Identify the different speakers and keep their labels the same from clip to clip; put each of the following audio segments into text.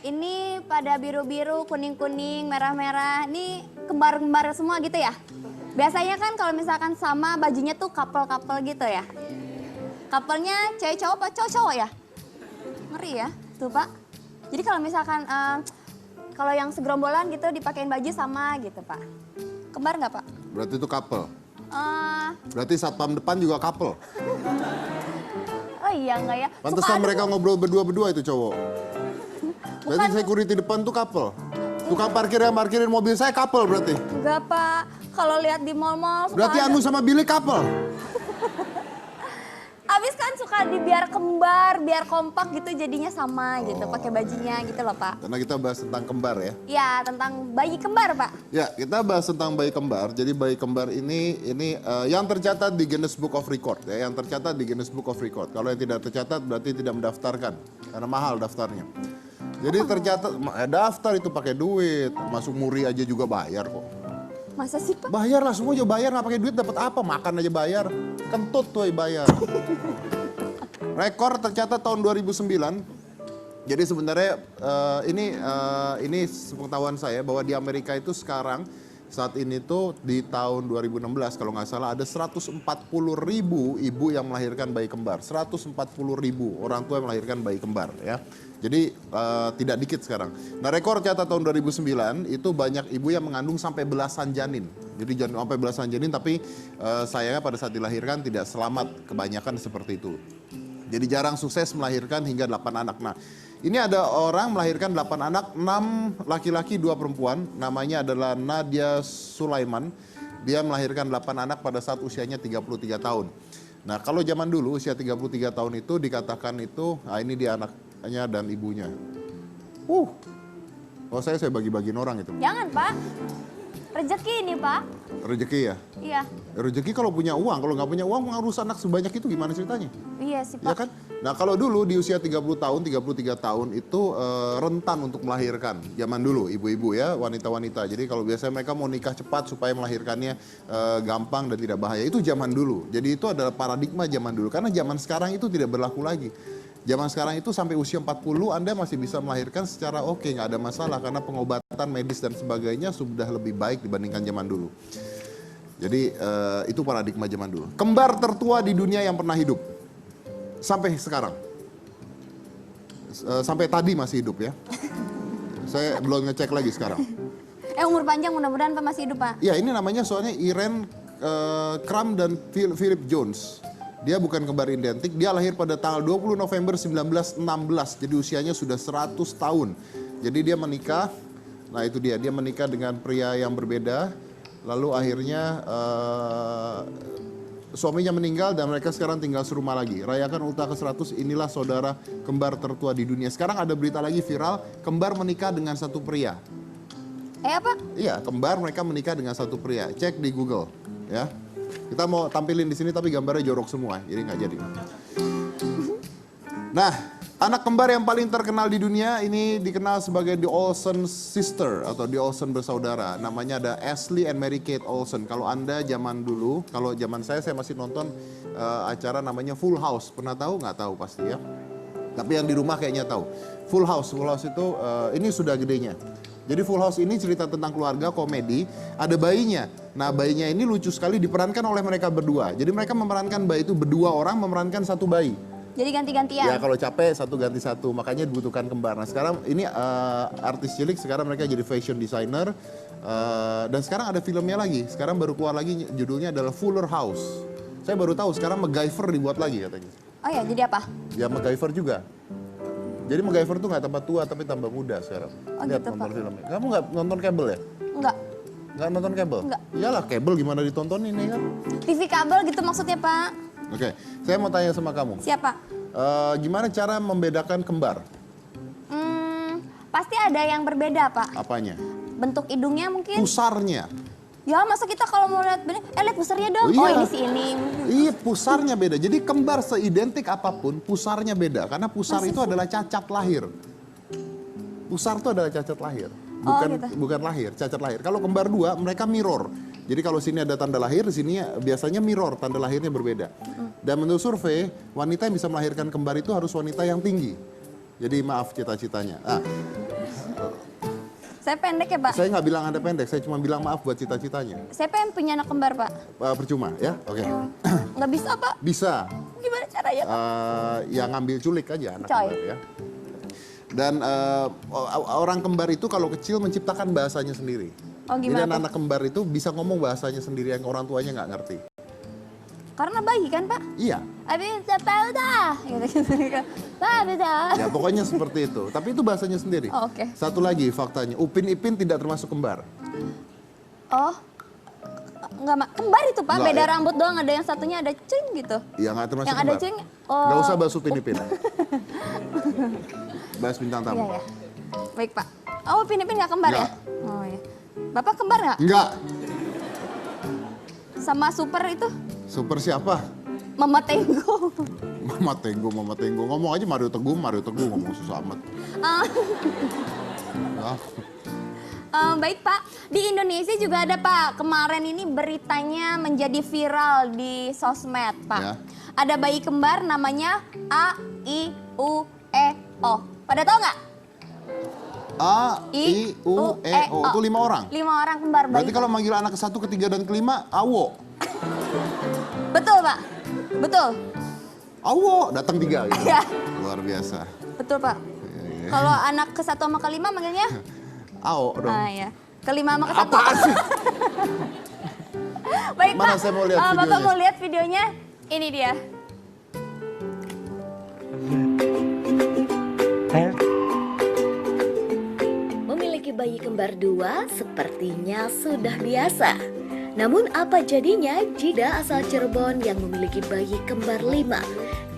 Speaker 1: Ini pada biru-biru, kuning-kuning, merah-merah. Ini kembar-kembar semua gitu ya? Biasanya kan kalau misalkan sama bajunya tuh couple-couple gitu ya? Couple-nya cewek cowok apa cowok-cowok ya? Ngeri ya, tuh Pak. Jadi kalau misalkan kalau yang segerombolan gitu dipakein baju sama gitu Pak. Kembar nggak Pak?
Speaker 2: Berarti itu couple. Berarti satpam depan juga couple.
Speaker 1: Oh iya nggak ya?
Speaker 2: Pantesan mereka ngobrol berdua-berdua itu cowok. Berarti security depan tuh couple. Tukang parkir yang parkirin mobil saya couple berarti.
Speaker 1: Enggak Pak, kalau lihat di mall-mall
Speaker 2: berarti Anu sama Billy couple.
Speaker 1: Abis kan suka biar kembar, biar kompak gitu jadinya sama gitu, pakai bajunya gitu loh Pak.
Speaker 2: Karena kita bahas tentang kembar ya.
Speaker 1: Iya, tentang bayi kembar Pak.
Speaker 2: Ya, kita bahas tentang bayi kembar. Jadi bayi kembar ini yang tercatat di Guinness Book of Record ya, yang tercatat di Guinness Book of Record. Kalau yang tidak tercatat berarti tidak mendaftarkan karena mahal daftarnya. Jadi tercatat daftar itu pakai duit, masuk muri aja juga bayar kok.
Speaker 1: Masa sih Pak?
Speaker 2: Bayar lah, semua juga bayar, nggak pakai duit dapat apa? Makan aja bayar, kentut tuh bayar. Rekor tercatat tahun 2009. Jadi sebenarnya ini sepengetahuan saya bahwa di Amerika itu sekarang saat ini tuh di tahun 2016 kalau nggak salah ada 140.000 ibu yang melahirkan bayi kembar. 140.000 orang tua yang melahirkan bayi kembar ya. Jadi tidak dikit sekarang. Nah rekor catat tahun 2009 itu banyak ibu yang mengandung sampai belasan janin. Jadi jangan sampai belasan janin tapi sayangnya pada saat dilahirkan tidak selamat, kebanyakan seperti itu. Jadi jarang sukses melahirkan hingga 8 anak. Nah ini ada orang melahirkan 8 anak, 6 laki-laki 2 perempuan. Namanya adalah Nadia Sulaiman. Dia melahirkan 8 anak pada saat usianya 33 tahun. Nah kalau zaman dulu usia 33 tahun itu dikatakan itu, nah ini dia anaknya dan ibunya. Kalau saya bagi-bagiin orang itu.
Speaker 1: Jangan Pak, rezeki ini Pak.
Speaker 2: Rezeki ya?
Speaker 1: Iya.
Speaker 2: Rezeki kalau punya uang, kalau nggak punya uang ngurus anak sebanyak itu gimana ceritanya?
Speaker 1: Iya sih Pak.
Speaker 2: Ya kan? Nah kalau dulu di usia 30 tahun, 33 tahun itu rentan untuk melahirkan. Zaman dulu ibu-ibu ya, wanita-wanita. Jadi kalau biasanya mereka mau nikah cepat supaya melahirkannya gampang dan tidak bahaya. Itu zaman dulu. Jadi itu adalah paradigma zaman dulu. Karena zaman sekarang itu tidak berlaku lagi. Zaman sekarang itu sampai usia 40 Anda masih bisa melahirkan secara oke, nggak ada masalah. Karena pengobatan medis dan sebagainya sudah lebih baik dibandingkan zaman dulu. Jadi itu paradigma zaman dulu. Kembar tertua di dunia yang pernah hidup. Sampai sekarang. Sampai tadi masih hidup ya. Saya belum ngecek lagi sekarang.
Speaker 1: Umur panjang mudah-mudahan Pak masih hidup Pak.
Speaker 2: Ya ini namanya soalnya Irene Kram dan Philip Jones. Dia bukan kembar identik, dia lahir pada tanggal 20 November 1916. Jadi usianya sudah 100 tahun. Jadi dia menikah, nah itu dia menikah dengan pria yang berbeda. Lalu akhirnya suaminya meninggal dan mereka sekarang tinggal serumah lagi. Rayakan ultah ke-100, inilah saudara kembar tertua di dunia. Sekarang ada berita lagi viral, kembar menikah dengan satu pria.
Speaker 1: Apa?
Speaker 2: Iya, kembar mereka menikah dengan satu pria. Cek di Google, ya. Kita mau tampilin di sini tapi gambarnya jorok semua, jadi nggak jadi. Nah, anak kembar yang paling terkenal di dunia ini dikenal sebagai The Olsen Sister atau The Olsen bersaudara. Namanya ada Ashley and Mary Kate Olsen. Kalau Anda zaman dulu, kalau zaman saya masih nonton acara namanya Full House. Pernah tahu? Nggak tahu pasti ya. Tapi yang di rumah kayaknya tahu. Full House itu ini sudah gedenya. Jadi Full House ini cerita tentang keluarga komedi, ada bayinya. Nah bayinya ini lucu sekali diperankan oleh mereka berdua. Jadi mereka memerankan bayi itu berdua orang memerankan satu bayi.
Speaker 1: Jadi ganti-gantian?
Speaker 2: Ya kalau capek satu ganti satu, makanya dibutuhkan kembar. Nah sekarang ini artis cilik, sekarang mereka jadi fashion designer. Dan sekarang ada filmnya lagi, sekarang baru keluar lagi judulnya adalah Fuller House. Saya baru tahu sekarang MacGyver dibuat lagi katanya.
Speaker 1: Oh ya, jadi apa?
Speaker 2: Ya MacGyver juga. Jadi MacGyver tuh nggak tambah tua tapi tambah muda sekarang.
Speaker 1: Oh,
Speaker 2: lihat
Speaker 1: gitu,
Speaker 2: nonton
Speaker 1: Pak.
Speaker 2: filmnya. Kamu nggak nonton kabel ya?
Speaker 1: Enggak.
Speaker 2: Nggak nonton kabel?
Speaker 1: Enggak.
Speaker 2: Iyalah kabel gimana ditonton ini kan?
Speaker 1: TV kabel gitu maksudnya Pak.
Speaker 2: Oke, saya mau tanya sama kamu.
Speaker 1: Siapa?
Speaker 2: Gimana cara membedakan kembar?
Speaker 1: Pasti ada yang berbeda Pak.
Speaker 2: Apanya?
Speaker 1: Bentuk hidungnya mungkin.
Speaker 2: Pusarnya.
Speaker 1: Ya masa kita kalau mau lihat lihat besarnya dong.
Speaker 2: Iya.
Speaker 1: Oh ini sih ini.
Speaker 2: Iya, pusarnya beda. Jadi kembar seidentik apapun, pusarnya beda. Karena pusar itu adalah cacat lahir. Pusar itu adalah cacat lahir. Bukan lahir, cacat lahir. Kalau kembar dua, mereka mirror. Jadi kalau sini ada tanda lahir, di sini biasanya mirror, tanda lahirnya berbeda. Dan menurut survei, wanita yang bisa melahirkan kembar itu harus wanita yang tinggi. Jadi maaf cita-citanya. Nah,
Speaker 1: Saya pendek ya, Pak?
Speaker 2: saya nggak bilang Anda pendek, saya cuma bilang maaf buat cita-citanya.
Speaker 1: Saya pengen punya anak kembar, Pak.
Speaker 2: Percuma ya, oke.
Speaker 1: Nggak bisa, Pak?
Speaker 2: Bisa,
Speaker 1: Gimana caranya?
Speaker 2: ya ngambil culik aja anak
Speaker 1: Coy.
Speaker 2: kembar ya. Dan orang kembar itu kalau kecil menciptakan bahasanya sendiri.
Speaker 1: Oh,
Speaker 2: Jadi
Speaker 1: gimana tuh?
Speaker 2: anak kembar itu bisa ngomong bahasanya sendiri yang orang tuanya nggak ngerti.
Speaker 1: Karena bayi kan, Pak?
Speaker 2: Iya,
Speaker 1: Abis apa udah? Gitu. Pak, udah.
Speaker 2: ya pokoknya seperti itu. Tapi itu bahasanya sendiri.
Speaker 1: Oh, oke.
Speaker 2: Satu lagi faktanya, Upin Ipin tidak termasuk kembar.
Speaker 1: Oh, nggak kembar itu, Pak.
Speaker 2: Nggak,
Speaker 1: Beda
Speaker 2: ya?
Speaker 1: rambut doang, ada yang satunya ada cing gitu.
Speaker 2: Ya nggak termasuk
Speaker 1: Yang ada
Speaker 2: kembar.
Speaker 1: cing, oh.
Speaker 2: Nggak usah bahas Upin Ipin. Bahas bintang tamu.
Speaker 1: Iya, ya. Baik, Pak. Oh, Pinipin nggak kembar
Speaker 2: Nggak.
Speaker 1: ya? Oh, iya. Bapak kembar nggak?
Speaker 2: Enggak.
Speaker 1: Sama super itu?
Speaker 2: Super siapa?
Speaker 1: Mama Tenggo.
Speaker 2: Mama Tenggo, Mama Tenggo. Ngomong aja Mario Teguh ngomong susah amat.
Speaker 1: Ah,
Speaker 2: Ya.
Speaker 1: baik, Pak. Di Indonesia juga ada, Pak. Kemarin ini beritanya menjadi viral di sosmed, Pak.
Speaker 2: Ya.
Speaker 1: Ada bayi kembar namanya A, I, U, E, O. Pada tahu nggak?
Speaker 2: A, I, U, E, O. Itu 5 orang.
Speaker 1: 5 orang kembar bayi.
Speaker 2: Berarti kalau manggil anak ke-1, ke-3, dan ke-5, Awo.
Speaker 1: Betul, Pak. Betul.
Speaker 2: Awo, datang 3 gitu.
Speaker 1: Iya.
Speaker 2: Luar biasa.
Speaker 1: Betul, Pak.
Speaker 2: Iya.
Speaker 1: Kalau anak ke-1 sama ke-5 manggilnya?
Speaker 2: Awo dong.
Speaker 1: Ah, ya. Ke-5 sama ke-1.
Speaker 2: Apaan sih?
Speaker 1: Baik,
Speaker 2: Mana
Speaker 1: Pak.
Speaker 2: saya mau lihat
Speaker 1: Bapak
Speaker 2: videonya.
Speaker 1: mau lihat videonya? Ini dia.
Speaker 3: Memiliki bayi kembar 2 sepertinya sudah biasa. Namun apa jadinya jika asal Cirebon yang memiliki bayi kembar 5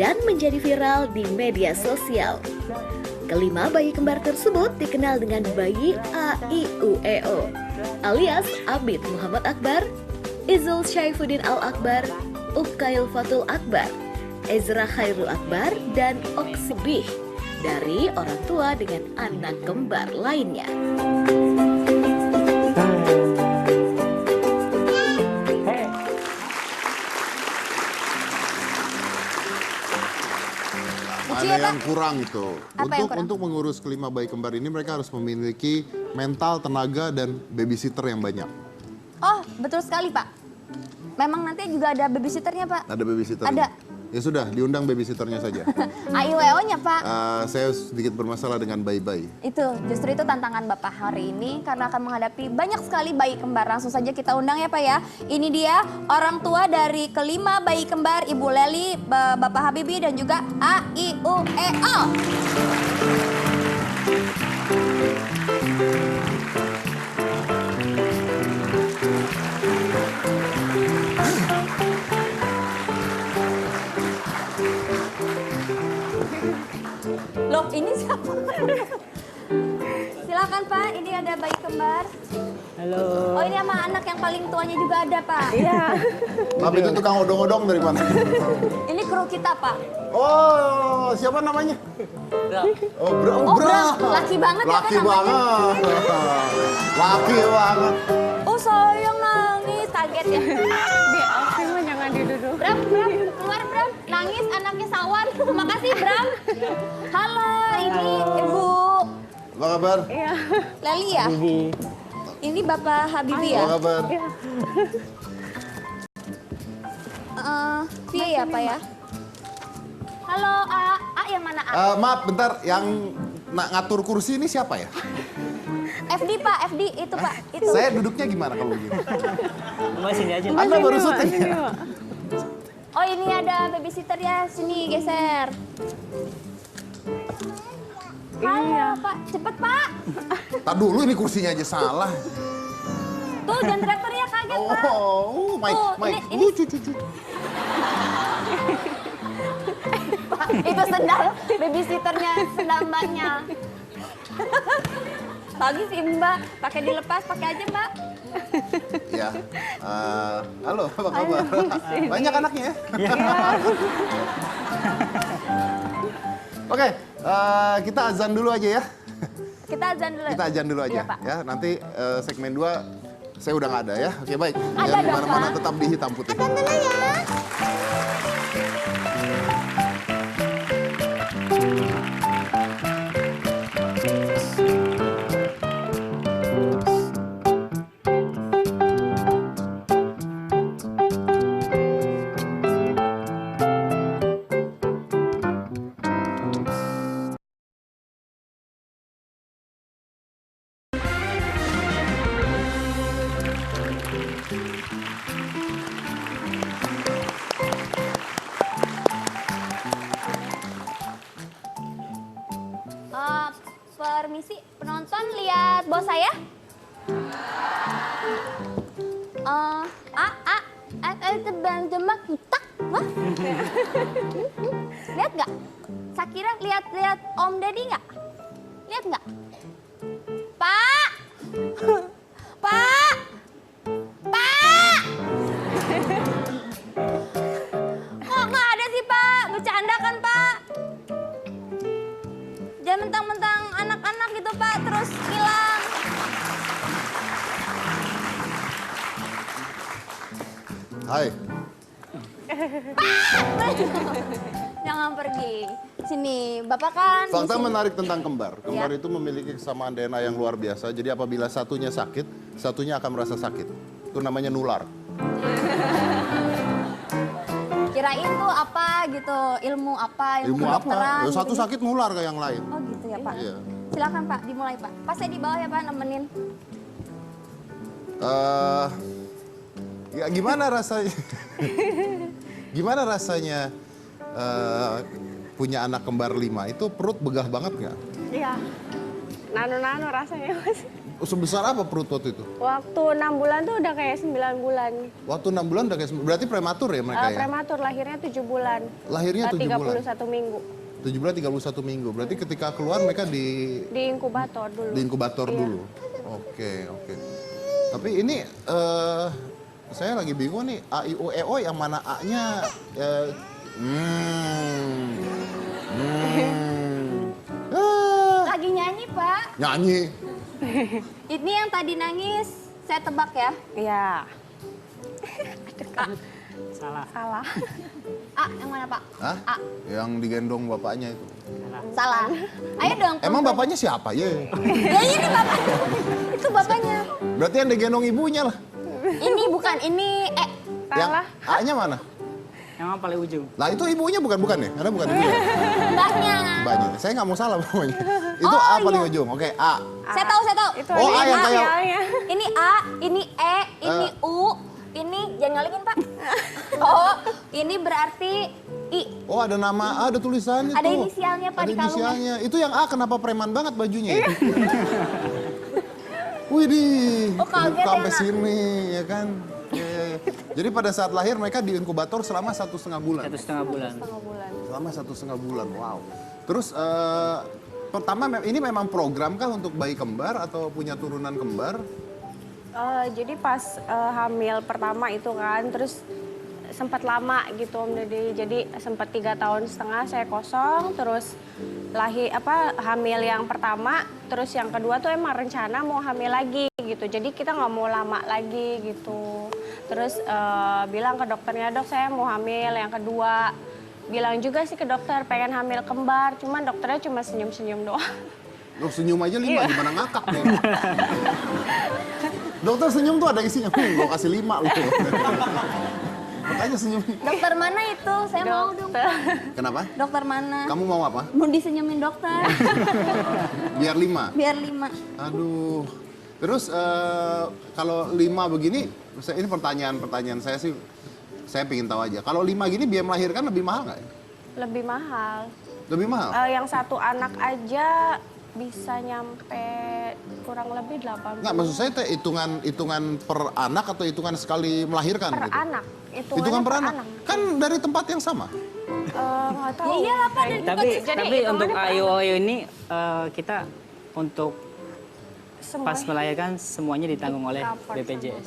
Speaker 3: dan menjadi viral di media sosial? Kelima bayi kembar tersebut dikenal dengan bayi AIUEO alias Abid Muhammad Akbar, Izul Syaifuddin Al-Akbar, Ukail Fatul Akbar, Ezra Khairul Akbar, dan Oksibih dari orang tua dengan anak kembar lainnya.
Speaker 1: Lucu
Speaker 2: Ada
Speaker 1: ya, Pak?
Speaker 2: yang kurang itu.
Speaker 1: Apa yang kurang?
Speaker 2: Untuk mengurus kelima bayi kembar ini mereka harus memiliki mental, tenaga, dan babysitter yang banyak.
Speaker 1: Oh, betul sekali, Pak. Memang nanti juga ada babysitternya, Pak.
Speaker 2: Ada babysitter?
Speaker 1: Ada.
Speaker 2: Ya sudah, diundang babysitternya saja.
Speaker 1: AIWO-nya, Pak.
Speaker 2: Saya sedikit bermasalah dengan bayi-bayi.
Speaker 1: Itu, justru itu tantangan Bapak hari ini karena akan menghadapi banyak sekali bayi kembar. Langsung saja kita undang ya, Pak ya. Ini dia orang tua dari kelima bayi kembar, Ibu Leli, Bapak Habibie, dan juga AIUEO. Loh, ini siapa? Silakan, Pak, ini ada bayi kembar.
Speaker 4: Halo.
Speaker 1: Oh, ini sama anak yang paling tuanya juga ada, Pak.
Speaker 4: Iya.
Speaker 2: Tapi itu tukang odong-odong dari mana?
Speaker 1: Ini kru kita, Pak.
Speaker 2: Oh, siapa namanya? Oh, Bra.
Speaker 1: Oh, Bra. Laki banget ya kan
Speaker 2: Laki
Speaker 1: namanya?
Speaker 2: banget. Laki banget.
Speaker 1: Oh, sayang nangis, kaget ya.
Speaker 4: Alvin mah jangan diduduk.
Speaker 1: Bram, keluar Bram. Nangis anaknya Sawan. Makasih, Bram. Halo, ini Ibu
Speaker 2: Apa kabar?
Speaker 4: Iya.
Speaker 1: Leli ya?
Speaker 4: Bibi.
Speaker 1: Ini Bapak Habibie ya?
Speaker 2: Apa kabar?
Speaker 4: Iya.
Speaker 1: Via ya, Pak ya? Halo, A yang mana A?
Speaker 2: Maaf, bentar. Yang ngatur kursi ini siapa ya?
Speaker 1: FD, Pak, FD. Itu, Pak. Itu.
Speaker 2: Saya duduknya gimana kalau begini?
Speaker 5: Mas sini aja.
Speaker 2: Anda baru
Speaker 4: Sini, Pak.
Speaker 2: syuting
Speaker 4: Sini,
Speaker 2: ya?
Speaker 4: Pak.
Speaker 1: Oh, ini ada babysitter ya. Sini, geser. Halo,
Speaker 4: Iya.
Speaker 1: Pak. Cepet, Pak.
Speaker 2: Tak dulu ini kursinya aja salah.
Speaker 1: Tuh, jangan teriak-teriak, kaget, Pak.
Speaker 2: Oh, Mike,
Speaker 1: Tuh,
Speaker 2: Mike.
Speaker 1: ini-
Speaker 2: Cucu.
Speaker 1: Pak, itu sendal babysitternya, sendal mbaknya. Bagus sih Mbak, pakai dilepas, pakai aja Mbak.
Speaker 2: Ya. Halo, apa kabar? Banyak anaknya ya? Oke, kita azan dulu aja ya.
Speaker 1: Kita azan dulu.
Speaker 2: Kita azan dulu aja
Speaker 1: Iya, Pak.
Speaker 2: ya. Nanti segmen 2 saya udah nggak ada ya. Oke, baik.
Speaker 1: Ada
Speaker 2: Jangan
Speaker 1: dong,
Speaker 2: kemana-mana,
Speaker 1: Pak.
Speaker 2: tetap di hitam putih.
Speaker 1: Azan dulu ya. permisi. Penonton lihat bos saya. Tebang demak kutak. Wah. Lihat nggak? Sakira lihat Om Deddy nggak? Lihat nggak? Pak! Pak! Pak! Kok nggak ada sih Pak? Bercanda kan Pak? Jangan mentang-mentang anak-anak gitu Pak, terus hilang.
Speaker 2: Hai.
Speaker 1: Jangan pergi. Sini, Bapak kan di
Speaker 2: Fakta
Speaker 1: sini.
Speaker 2: menarik tentang kembar. Kembar
Speaker 1: Ya.
Speaker 2: itu memiliki kesamaan DNA yang luar biasa. Jadi apabila satunya sakit, satunya akan merasa sakit. Itu namanya nular.
Speaker 1: Kirain tuh apa gitu, ilmu apa,
Speaker 2: Ilmu apa?
Speaker 1: kedokteran
Speaker 2: Ya, satu
Speaker 1: gitu.
Speaker 2: sakit nular ke yang lain.
Speaker 1: Oh gitu ya Pak.
Speaker 2: Iya.
Speaker 1: Silakan Pak, dimulai Pak. Pas saya di bawah ya Pak, nemenin.
Speaker 2: Ya gimana rasanya? Gimana rasanya punya anak kembar 5? Itu perut begah banget nggak?
Speaker 4: Iya. Nano-nano rasanya Mas.
Speaker 2: Sebesar apa perut waktu itu?
Speaker 4: Waktu 6 bulan tuh udah kayak 9 bulan.
Speaker 2: Waktu 6 bulan udah kayak berarti prematur ya mereka ya?
Speaker 4: Prematur, lahirnya 7 bulan.
Speaker 2: Lahirnya 7 bulan.
Speaker 4: 31 minggu.
Speaker 2: 7 bulan 31 minggu. Berarti ketika keluar mereka
Speaker 4: Di inkubator dulu.
Speaker 2: di inkubator
Speaker 4: Iya.
Speaker 2: dulu. Oke. Tapi ini saya lagi bingung nih, A, I, O, E, O yang mana A-nya
Speaker 1: Lagi nyanyi Pak.
Speaker 2: nyanyi.
Speaker 1: Ini yang tadi nangis, saya tebak ya.
Speaker 4: Iya.
Speaker 5: Salah.
Speaker 1: A, yang mana Pak?
Speaker 2: Hah?
Speaker 1: A.
Speaker 2: Yang digendong bapaknya itu.
Speaker 1: Salah. Ayo dong.
Speaker 2: Emang
Speaker 1: komplain.
Speaker 2: bapaknya siapa? Ya.
Speaker 1: Ya ini bapaknya. Itu bapaknya.
Speaker 2: Berarti yang digendong ibunya lah.
Speaker 1: Ini bukan, ini
Speaker 2: Yang
Speaker 4: Salah.
Speaker 2: A-nya mana?
Speaker 5: Yang paling ujung.
Speaker 2: Lah itu ibunya bukan ya? Karena bukan ibu ya.
Speaker 1: mbaknya.
Speaker 2: Mbaknya. Saya nggak mau salah pokoknya. Itu
Speaker 1: Oh,
Speaker 2: A paling
Speaker 1: iya.
Speaker 2: ujung. Oke, A.
Speaker 1: Saya tahu.
Speaker 4: Itu
Speaker 2: Oh,
Speaker 4: aja
Speaker 2: A yang kayak-
Speaker 4: inisialnya.
Speaker 1: Ini A, ini E, ini U, ini jangan ngalikin Pak. Oh, ini berarti I.
Speaker 2: Oh, ada nama A, ada tulisannya
Speaker 1: Ada
Speaker 2: tuh.
Speaker 1: inisialnya, Pak,
Speaker 2: Ada
Speaker 1: di kalungnya.
Speaker 2: inisialnya. Itu yang A kenapa preman banget bajunya ya? Widih.
Speaker 1: Oh, kaget ya,
Speaker 2: Sampai
Speaker 1: Nak?
Speaker 2: sini ya kan. Ya. Jadi pada saat lahir mereka di inkubator selama 1,5 bulan.
Speaker 5: 1,5 bulan.
Speaker 2: Selama 1,5 bulan, wow. Terus pertama ini memang program kah untuk bayi kembar atau punya turunan kembar?
Speaker 4: Jadi pas hamil pertama itu kan, terus sempat lama gitu Om Deddy. Jadi sempat 3,5 tahun saya kosong, terus hamil yang pertama, terus yang kedua tuh emang rencana mau hamil lagi gitu. Jadi kita nggak mau lama lagi gitu. Terus bilang ke dokternya, dok saya mau hamil yang kedua. Bilang juga sih ke dokter pengen hamil kembar, cuman dokternya cuma senyum-senyum doang.
Speaker 2: Loh, senyum aja 5, gimana ngakak nih? Dokter senyum tuh ada isinya, gue kasih 5 loh. Makanya senyum.
Speaker 1: Dokter mana itu? Saya mau dong.
Speaker 2: Kenapa?
Speaker 1: Dokter mana?
Speaker 2: Kamu mau apa?
Speaker 1: Mau disenyumin dokter.
Speaker 2: Biar 5.
Speaker 1: Biar 5.
Speaker 2: Aduh. Terus kalau 5 begini, ini pertanyaan saya sih, saya pengen tahu aja. Kalau 5 gini biaya melahirkan lebih mahal nggak ya?
Speaker 4: Lebih mahal.
Speaker 2: Lebih mahal?
Speaker 4: Yang satu anak aja bisa nyampe kurang lebih 8
Speaker 2: Nggak, maksud saya teh hitungan per anak atau hitungan sekali melahirkan
Speaker 4: per
Speaker 2: gitu?
Speaker 4: anak.
Speaker 2: Hitungan per anak. Kan dari tempat yang sama.
Speaker 4: Nggak tahu.
Speaker 1: Ya iyalah Pak, dari
Speaker 5: Tapi
Speaker 4: Jadi
Speaker 5: untuk
Speaker 4: hitungannya per
Speaker 5: AYO ini kita untuk
Speaker 4: Semua
Speaker 5: pas melahirkan semuanya ditanggung oleh
Speaker 4: cover sama
Speaker 5: BPJS.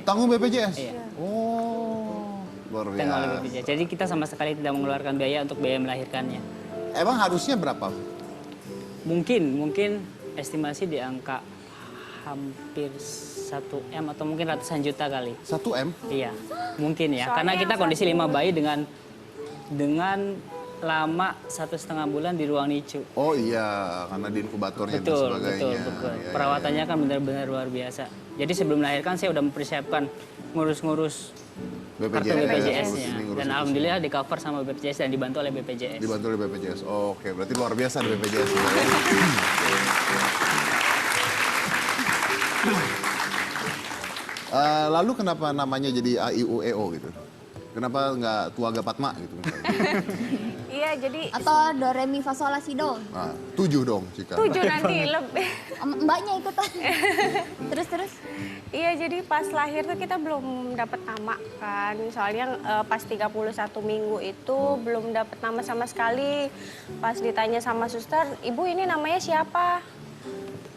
Speaker 2: Tanggung BPJS?
Speaker 5: Iya.
Speaker 2: Oh, luar
Speaker 5: Ditanggung oleh
Speaker 2: biasa.
Speaker 5: BPJS. Jadi kita sama sekali tidak mengeluarkan biaya untuk biaya melahirkannya.
Speaker 2: Emang harusnya berapa?
Speaker 5: Mungkin estimasi di angka hampir 1 M atau mungkin ratusan juta kali.
Speaker 2: 1 M?
Speaker 5: Iya, mungkin ya.
Speaker 4: Soalnya
Speaker 5: Karena kita
Speaker 4: yang
Speaker 5: kondisi
Speaker 4: satu-
Speaker 5: 5 bayi dengan lama 1,5 bulan di ruang NICU.
Speaker 2: Oh iya, karena di inkubatornya dan
Speaker 5: Betul.
Speaker 2: sebagainya.
Speaker 5: Betul.
Speaker 2: Iya, iya,
Speaker 5: Perawatannya kan benar-benar luar biasa. Jadi sebelum melahirkan saya udah mempersiapkan ngurus-ngurus kartu BPJS-nya. Dan alhamdulillah di cover sama BPJS dan dibantu oleh BPJS.
Speaker 2: Dibantu oleh BPJS. Oh, oke, berarti luar biasa di BPJS. juga ya. Lalu kenapa namanya jadi AIUEO gitu? Kenapa nggak Tuaga Patma gitu misalnya?
Speaker 4: Iya, jadi
Speaker 1: Atau do re mi fa sol la si do?
Speaker 2: Nah, 7 dong, Cika.
Speaker 4: 7 nanti lebih.
Speaker 1: Mbaknya ikutan. Terus.
Speaker 4: Iya, jadi pas lahir tuh kita belum dapat nama kan. Soalnya pas 31 minggu itu belum dapat nama sama sekali. Pas ditanya sama suster, "Ibu ini namanya siapa?"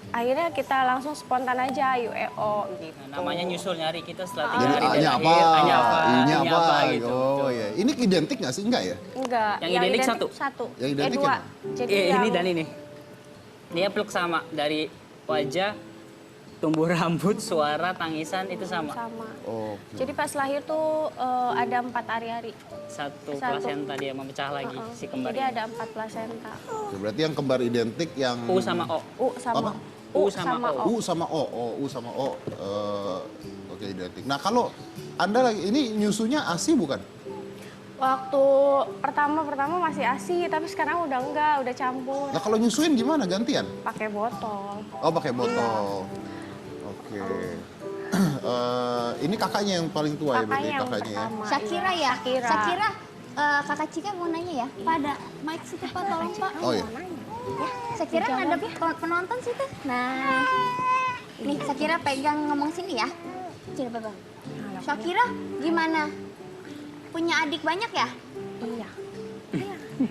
Speaker 4: Akhirnya kita langsung spontan aja UEO gitu.
Speaker 5: Nah, namanya nyusul nyari kita setelah 3
Speaker 2: Jadi
Speaker 5: hari dari
Speaker 2: A-nya
Speaker 5: lahir,
Speaker 2: apa?
Speaker 5: A-nya apa,
Speaker 2: I-nya
Speaker 5: I-nya
Speaker 2: apa?
Speaker 5: gitu.
Speaker 2: Oh iya. Ini identik nggak sih? Enggak ya?
Speaker 4: Enggak.
Speaker 5: Yang identik satu?
Speaker 4: Satu.
Speaker 2: Yang identik
Speaker 4: dua.
Speaker 2: yang-
Speaker 4: Jadi
Speaker 5: Ini
Speaker 4: yang
Speaker 5: dan ini. Dia pluk sama dari wajah, tumbuh rambut, suara, tangisan itu sama.
Speaker 4: sama.
Speaker 2: Oke.
Speaker 4: Jadi pas lahir tuh ada 4 hari-hari.
Speaker 5: Satu
Speaker 4: Satu.
Speaker 5: plasenta dia memecah lagi si kembar.
Speaker 4: Jadi ada 4 plasenta.
Speaker 2: Oke, berarti yang kembar identik yang
Speaker 5: U sama O.
Speaker 4: U sama
Speaker 2: Apa?
Speaker 5: U sama O.
Speaker 2: U sama O. Oh, U sama O. Oke, identik. Nah, kalau Anda lagi ini nyusunya ASI bukan?
Speaker 4: Waktu pertama masih ASI, tapi sekarang udah enggak, udah campur.
Speaker 2: Nah, kalau nyusuin gimana gantian?
Speaker 4: Pakai botol.
Speaker 2: Oh, pakai botol. Oke. Ini kakaknya yang paling tua ya berarti
Speaker 4: Kakaknya yang
Speaker 2: kakaknya ya.
Speaker 4: pertama.
Speaker 1: Syakira
Speaker 4: iya.
Speaker 1: ya? Syakira. Kakak Cika mau nanya ya? Pada mic situ Pak, tolong Pak.
Speaker 2: Oh iya.
Speaker 1: Ya, Syakira ada penonton situ. Nah, nih Syakira pegang ngomong sini ya. Coba pegang. Syakira gimana? Punya adik banyak ya?
Speaker 4: Iya.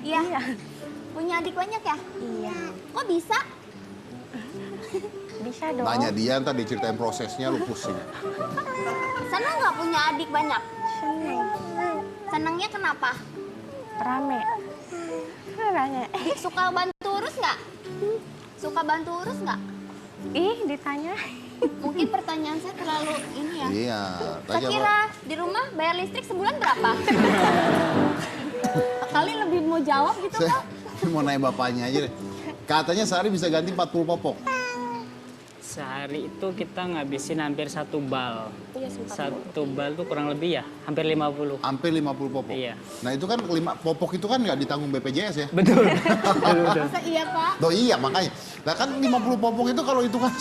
Speaker 1: Iya. Punya adik banyak ya?
Speaker 4: Iya.
Speaker 1: Kok bisa?
Speaker 4: Bisa dong.
Speaker 2: Nanya dia ntar diceritain prosesnya lu pusing.
Speaker 1: Senang nggak punya adik banyak?
Speaker 4: Seneng.
Speaker 1: Senangnya kenapa?
Speaker 4: Rame. Rame.
Speaker 1: Suka bantu urus nggak? Suka bantu urus nggak?
Speaker 4: Ih, ditanya.
Speaker 1: Mungkin pertanyaan saya terlalu ini ya.
Speaker 2: Iya. Tanya
Speaker 1: Syakira di rumah bayar listrik sebulan berapa? Kali lebih mau jawab gitu
Speaker 2: Saya
Speaker 1: Pak.
Speaker 2: mau nanya bapaknya aja deh. Katanya sehari bisa ganti 40 popok.
Speaker 5: Sehari itu kita ngabisin hampir 1 bal.
Speaker 4: Iya, sempat.
Speaker 5: 1 bal tuh kurang lebih ya, hampir 50.
Speaker 2: Hampir 50 popok.
Speaker 5: Iya.
Speaker 2: Nah itu kan 5 popok itu kan nggak ditanggung BPJS ya.
Speaker 5: Betul. Betul.
Speaker 1: Masa iya Pak?
Speaker 2: Oh iya makanya. Nah kan 50 popok itu kalau itu kan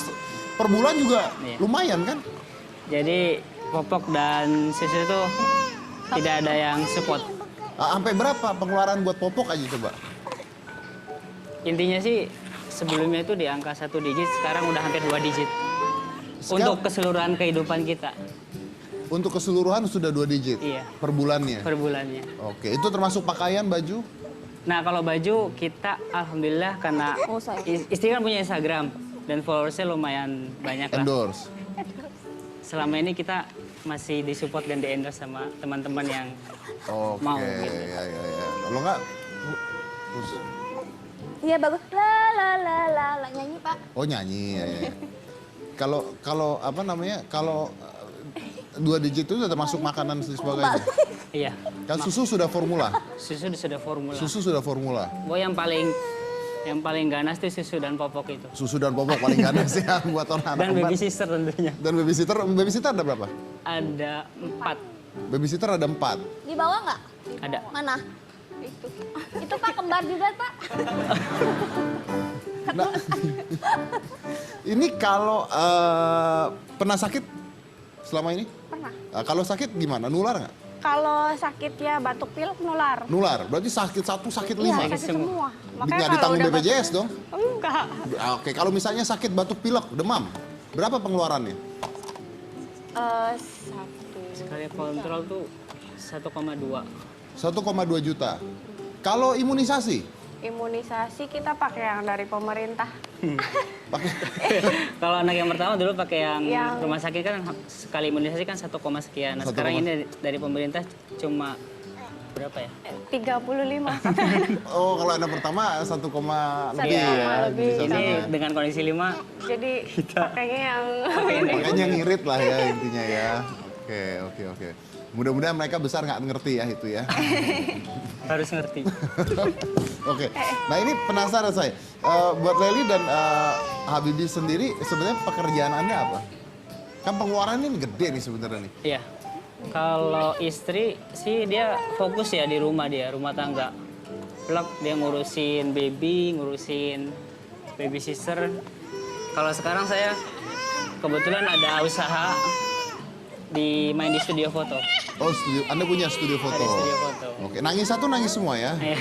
Speaker 2: per bulan juga
Speaker 5: Iya.
Speaker 2: lumayan kan.
Speaker 5: Jadi popok dan susu itu tidak ada yang support.
Speaker 2: Sampai berapa pengeluaran buat popok aja coba?
Speaker 5: Intinya sih sebelumnya itu di angka 1 digit, sekarang udah hampir 2 digit.
Speaker 2: Sekarang-
Speaker 5: Untuk keseluruhan kehidupan kita
Speaker 2: Untuk keseluruhan sudah 2 digit
Speaker 5: Iya.
Speaker 2: per bulannya.
Speaker 5: per bulannya.
Speaker 2: Oke, itu termasuk pakaian, baju?
Speaker 5: Nah kalau baju kita alhamdulillah karena istri kan punya Instagram dan followersnya lumayan banyak lah.
Speaker 2: Endorse.
Speaker 5: Selama ini kita masih disupport dan di endorse sama teman-teman yang
Speaker 2: Oke,
Speaker 5: Mau gitu.
Speaker 2: ya. Kalau nggak, terus.
Speaker 1: Iya bagus. La nyanyi Pak.
Speaker 2: Oh nyanyi ya. Kalau apa namanya? Kalau 2 digit itu sudah termasuk makanan dan sebagainya.
Speaker 5: iya
Speaker 2: Kan susu sudah formula.
Speaker 5: susu sudah formula.
Speaker 2: Susu sudah formula.
Speaker 5: Boy yang paling ganas tuh susu dan popok itu.
Speaker 2: Susu dan popok paling ganas ya buat orang anak
Speaker 5: Dan
Speaker 2: kembar.
Speaker 5: baby sister tentunya.
Speaker 2: Dan babysitter ada berapa?
Speaker 5: Ada 4.
Speaker 2: Babysitter ada 4.
Speaker 1: Di bawah nggak?
Speaker 5: Ada.
Speaker 1: Mana? Itu Pak kembar juga Pak.
Speaker 2: Nah, ini kalau pernah sakit selama ini?
Speaker 4: Pernah.
Speaker 2: Kalau sakit gimana? Nular nggak?
Speaker 4: Kalau sakit ya batuk pilek nular.
Speaker 2: Nular. Berarti sakit 1, sakit 5.
Speaker 4: Iya,
Speaker 5: Sakit
Speaker 4: sakit
Speaker 5: semua.
Speaker 4: semua. Makanya
Speaker 2: Nggak
Speaker 4: kalau
Speaker 2: ditanggung
Speaker 4: udah
Speaker 2: BPJS dong?
Speaker 4: Enggak.
Speaker 2: Oke, kalau misalnya sakit batuk pilek, demam, berapa pengeluarannya?
Speaker 4: Satu.
Speaker 5: Sekali kontrol tuh 1,2.
Speaker 2: 1,2 juta. Kalau imunisasi?
Speaker 4: Imunisasi kita pakai yang dari pemerintah.
Speaker 2: Pakai
Speaker 5: Kalau anak yang pertama dulu pakai yang
Speaker 4: Yang-
Speaker 5: rumah sakit kan sekali imunisasi kan 1, sekian. Nah
Speaker 2: 1,
Speaker 5: sekarang ini dari pemerintah cuma berapa ya?
Speaker 4: 35.
Speaker 2: Oh, kalau anak pertama 1, lebih
Speaker 4: Satu
Speaker 2: ya.
Speaker 4: lebih.
Speaker 2: Jadi
Speaker 5: Ini
Speaker 2: sama.
Speaker 5: dengan kondisi 5
Speaker 4: Jadi pakainya yang ini.
Speaker 2: Makanya ngirit lah ya intinya ya. Oke. Mudah-mudahan mereka besar nggak ngerti ya itu ya.
Speaker 5: harus ngerti.
Speaker 2: Oke. Nah ini penasaran saya. Buat Lely dan Habibie sendiri sebenarnya pekerjaan Anda apa? Kan pengeluaran ini gede nih sebenarnya nih.
Speaker 5: Iya. Kalau istri sih dia fokus ya di rumah rumah tangga. Plek dia ngurusin baby, ngurusin baby sister. Kalau sekarang saya kebetulan ada usaha main di studio foto.
Speaker 2: Oh, studio. Anda punya studio foto?
Speaker 5: Ada studio foto.
Speaker 2: Oke, nangis satu nangis semua ya?
Speaker 5: Iya.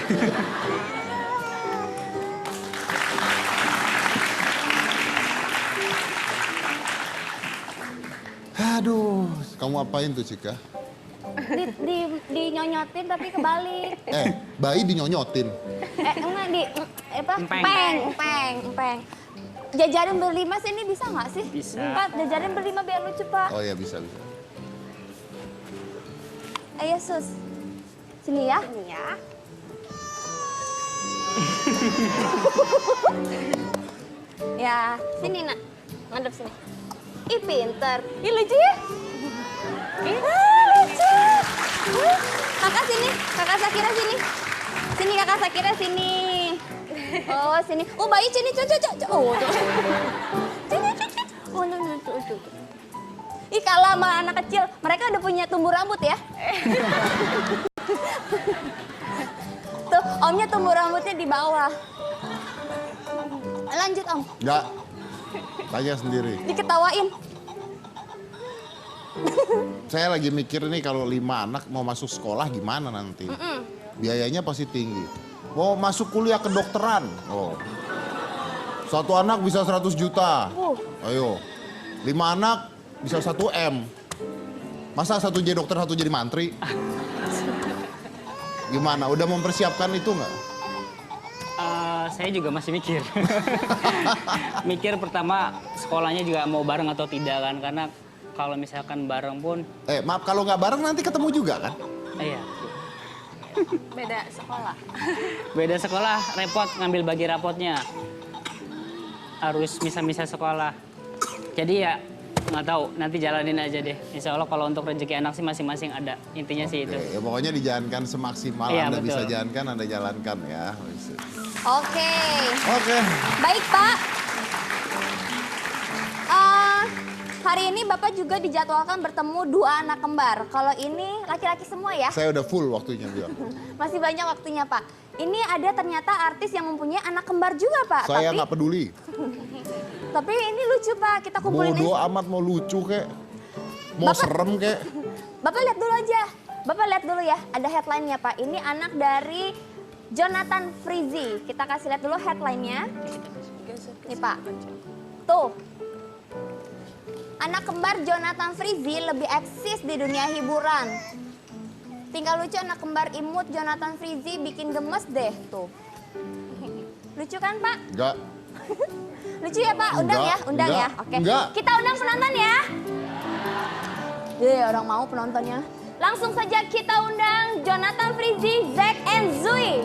Speaker 2: Aduh, kamu apain tuh Cika?
Speaker 1: Dinyonyotin tapi kebalik.
Speaker 2: Bayi dinyonyotin.
Speaker 1: Enggak apa?
Speaker 5: Empeng.
Speaker 1: Empeng. Jajarin berlima sini bisa nggak sih?
Speaker 5: Bisa.
Speaker 1: Pak, jajarin berlima biar lucu, Pak.
Speaker 2: Oh ya bisa.
Speaker 1: Ayo, Sus. Sini ya.
Speaker 4: Ini ya.
Speaker 1: Ya, sini nak. Ngadep sini. Ih, pinter. Ih, lucu ya? Lucu. Kakak sini. Kakak Sakira sini. Sini kakak Sakira sini. Oh, sini. Oh, bayi sini. Oh, tuh. Sini. Oh, tuh. Ih, kalau sama anak kecil, mereka udah punya tumbuh rambut ya. Tuh, omnya tumbuh rambutnya di bawah. Lanjut, Om.
Speaker 2: Enggak. Tanya sendiri.
Speaker 1: Diketawain.
Speaker 2: Saya lagi mikir nih kalau 5 anak mau masuk sekolah gimana nanti. Biayanya pasti tinggi. Mau masuk kuliah kedokteran. Oh. Satu anak bisa 100 juta. Ayo. 5 anak bisa 1 M. Masa satu jadi dokter, satu jadi mantri? Gimana? Udah mempersiapkan itu nggak?
Speaker 5: Saya juga masih mikir. Mikir pertama sekolahnya juga mau bareng atau tidak kan. Karena kalau misalkan bareng pun...
Speaker 2: Maaf, kalau nggak bareng nanti ketemu juga kan?
Speaker 5: Iya.
Speaker 4: Beda sekolah.
Speaker 5: Beda sekolah, repot ngambil bagi rapotnya. Harus misah-misah sekolah. Jadi ya nggak tahu, nanti jalanin aja deh. Insya Allah kalau untuk rezeki anak sih masing-masing ada. Intinya sih itu.
Speaker 2: Ya pokoknya dijalankan semaksimal
Speaker 5: Iya,
Speaker 2: Anda bisa
Speaker 5: betul.
Speaker 2: jalankan, Anda jalankan ya.
Speaker 1: Oke.
Speaker 2: Oke.
Speaker 1: Baik, Pak. Hari ini Bapak juga dijadwalkan bertemu 2 anak kembar. Kalau ini laki-laki semua ya?
Speaker 2: Saya udah full waktunya bilang.
Speaker 1: Masih banyak waktunya, Pak. Ini ada ternyata artis yang mempunyai anak kembar juga, Pak.
Speaker 2: Saya nggak peduli.
Speaker 1: Tapi ini lucu, Pak. Kita kumpulin
Speaker 2: Bodoh amat mau lucu kek. Mau
Speaker 1: Bapak-
Speaker 2: serem kek.
Speaker 1: Bapak lihat dulu aja. Bapak lihat dulu ya. Ada headline-nya, Pak. Ini anak dari Jonathan Frizzy. Kita kasih lihat dulu headline-nya. Nih, Pak. Tuh. Anak kembar Jonathan Frizzy lebih eksis di dunia hiburan. Tinggal lucu anak kembar imut Jonathan Frizzy bikin gemes deh. Tuh. Lucu kan, Pak?
Speaker 2: Enggak.
Speaker 1: Lucu ya, Pak? Undang
Speaker 2: Enggak,
Speaker 1: ya? Undang
Speaker 2: enggak,
Speaker 1: ya? Oke.
Speaker 2: enggak.
Speaker 1: Kita undang penonton ya. Orang mau penontonnya. Langsung saja kita undang Jonathan Frizzy, Zack and Zui.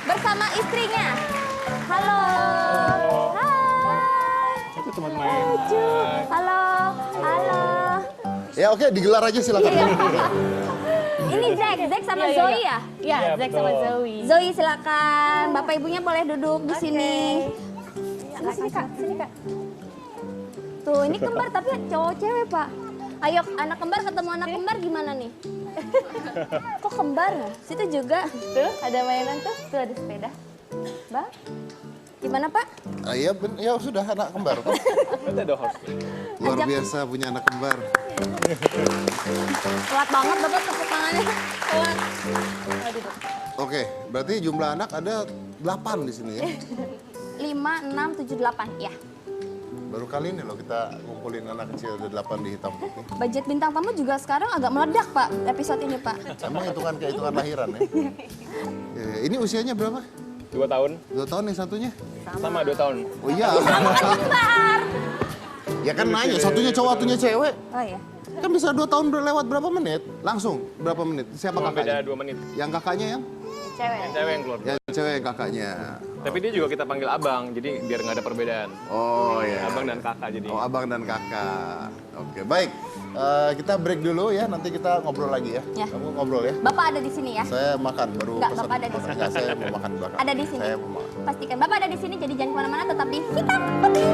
Speaker 1: Bersama istrinya. Halo. Hai.
Speaker 6: Itu teman main.
Speaker 1: Lucu. Halo. Halo.
Speaker 2: Ya oke, digelar aja silakan.
Speaker 1: Iya. Ini Zack sama Zoe ya?
Speaker 4: Iya, Zack sama Zoe.
Speaker 1: Zoe silakan. Bapak ibunya boleh duduk di sini.
Speaker 4: Sini Kak, sini Kak.
Speaker 1: Tuh, ini kembar tapi cowok cewek, Pak. Ayo anak kembar ketemu anak kembar gimana nih? Kok kembar ya? Situ juga.
Speaker 4: Tuh, ada mainan tuh. Tuh ada sepeda.
Speaker 1: Bang. Gimana, Pak?
Speaker 2: Ya sudah anak kembar.
Speaker 6: Ada dong harus.
Speaker 2: Luar
Speaker 1: Ajak.
Speaker 2: biasa punya anak kembar.
Speaker 1: Telat banget Bapak tepuk tangannya. Telat.
Speaker 2: Oke, berarti jumlah anak ada 8 di sini ya.
Speaker 1: 5, 6, 7, 8. Ya.
Speaker 2: Baru kali ini loh kita ngumpulin anak kecil ada 8 di hitam putih.
Speaker 1: Budget bintang tamu juga sekarang agak meledak, Pak, episode ini, Pak.
Speaker 2: Emang hitungan kayak hitungan lahiran ya? Ya, ini usianya berapa?
Speaker 6: 2 tahun.
Speaker 2: 2 tahun yang satunya?
Speaker 6: Sama 2 tahun.
Speaker 2: Oh iya. Ya kan nanya, satunya cowok, satunya cewek.
Speaker 1: Oh iya.
Speaker 2: Kan bisa 2 tahun lewat berapa menit? Langsung berapa menit? Siapa
Speaker 6: Cuma beda
Speaker 2: kakaknya?
Speaker 6: 2 menit.
Speaker 2: Yang kakaknya yang?
Speaker 1: Cewek.
Speaker 6: Yang cewek yang keluar.
Speaker 2: Yang cewek yang kakaknya.
Speaker 6: Tapi dia juga kita panggil abang, jadi biar nggak ada perbedaan.
Speaker 2: Oh iya.
Speaker 6: Abang dan kakak jadi.
Speaker 2: Oh abang dan kakak. Oke baik. Kita break dulu ya, nanti kita ngobrol lagi ya.
Speaker 1: Ya.
Speaker 2: Kamu ngobrol ya.
Speaker 1: Bapak ada di sini ya?
Speaker 2: Saya makan baru
Speaker 1: Enggak,
Speaker 2: pesan.
Speaker 1: Bapak ada di sini.
Speaker 2: Enggak, saya mau makan di belakang.
Speaker 1: Ada di sini.
Speaker 2: Saya mau makan.
Speaker 1: Pastikan Bapak ada di sini, jadi jangan kemana-mana, tetap di Hitam Putih.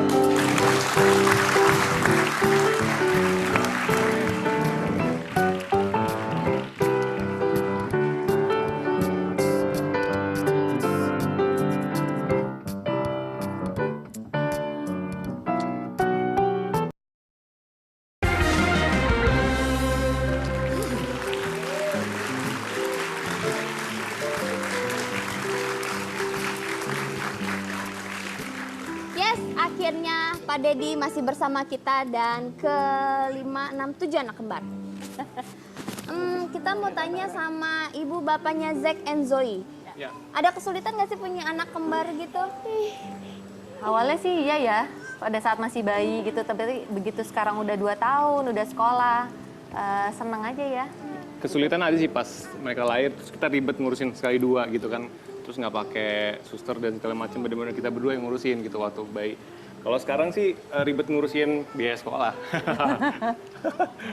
Speaker 1: akhirnya Pak Dedi masih bersama kita dan ke 5, 6, 7 anak kembar. Kita mau tanya sama ibu bapaknya Zack and Zoe.
Speaker 6: Ya.
Speaker 1: Ada kesulitan nggak sih punya anak kembar gitu?
Speaker 7: Awalnya sih iya ya, pada saat masih bayi gitu, tapi begitu sekarang udah 2 tahun, udah sekolah, seneng aja ya.
Speaker 6: Kesulitan ada sih pas mereka lahir, terus kita ribet ngurusin sekali dua gitu kan. Terus nggak pakai suster dan segala macam, benar-benar kita berdua yang ngurusin gitu waktu bayi. Kalau sekarang sih ribet ngurusin biaya sekolah.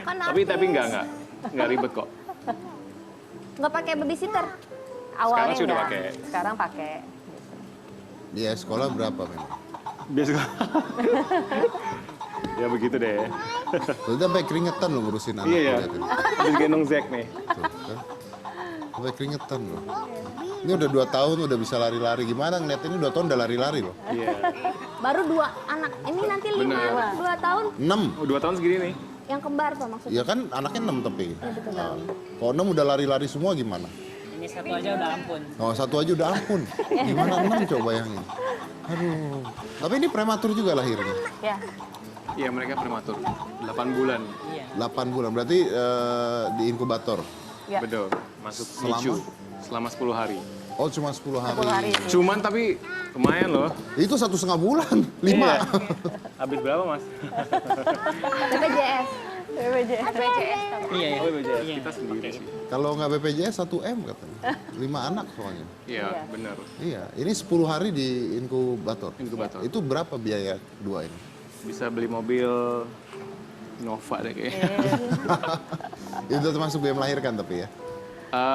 Speaker 1: Kan
Speaker 6: tapi
Speaker 1: artis.
Speaker 6: nggak ribet kok.
Speaker 1: Nggak pakai babysitter?
Speaker 7: Awalnya
Speaker 6: sih udah
Speaker 7: enggak,
Speaker 6: pakai.
Speaker 7: sekarang pakai.
Speaker 2: Dia sekolah berapa memang?
Speaker 6: Biasa. Ya begitu deh.
Speaker 2: Udah sampai keringetan lo ngurusin anak.
Speaker 6: Iya ya.
Speaker 2: lihat ini.
Speaker 6: Habis gendong Zack nih.
Speaker 2: Tuh, kan? Sampai keringetan loh. Ini udah 2 tahun udah bisa lari-lari. Gimana ngeliat ini 2 tahun udah lari-lari loh.
Speaker 6: Iya.
Speaker 1: Baru 2 anak. Ini nanti 5,
Speaker 6: Bener.
Speaker 1: 2 tahun
Speaker 2: 6.
Speaker 6: Oh, 2 tahun segini nih.
Speaker 1: yang kembar Pak maksudnya.
Speaker 2: Ya kan anaknya 6 tapi. Nah, kalau 6 udah lari-lari semua gimana?
Speaker 5: Ini satu aja udah ampun.
Speaker 2: Oh, 1 aja udah ampun. Gimana 6 coba bayangin. Aduh. Tapi ini prematur juga lahirnya.
Speaker 7: Ya,
Speaker 6: Iya, mereka prematur. 8 bulan.
Speaker 5: Iya.
Speaker 2: 8 bulan. Berarti di inkubator.
Speaker 7: ya.
Speaker 6: Betul. Masuk
Speaker 2: Selama?
Speaker 6: NICU selama 10 hari.
Speaker 2: Oh, cuma 10 hari.
Speaker 7: 10 hari.
Speaker 6: Cuman tapi lumayan loh.
Speaker 2: Itu 1,5 bulan. 5.
Speaker 6: Iya. Habis berapa, Mas?
Speaker 1: BPJS.
Speaker 5: Iya,
Speaker 6: Oh, BPJS.
Speaker 5: Iya.
Speaker 6: Kita sendiri sih.
Speaker 2: Kalau nggak BPJS 1M katanya. 5 anak soalnya.
Speaker 6: Iya, benar.
Speaker 2: Iya, ini 10 hari di inkubator.
Speaker 6: Inkubator.
Speaker 2: Itu berapa biaya 2 ini?
Speaker 6: Bisa beli mobil Nova deh kayaknya.
Speaker 2: Itu termasuk biaya melahirkan tapi ya.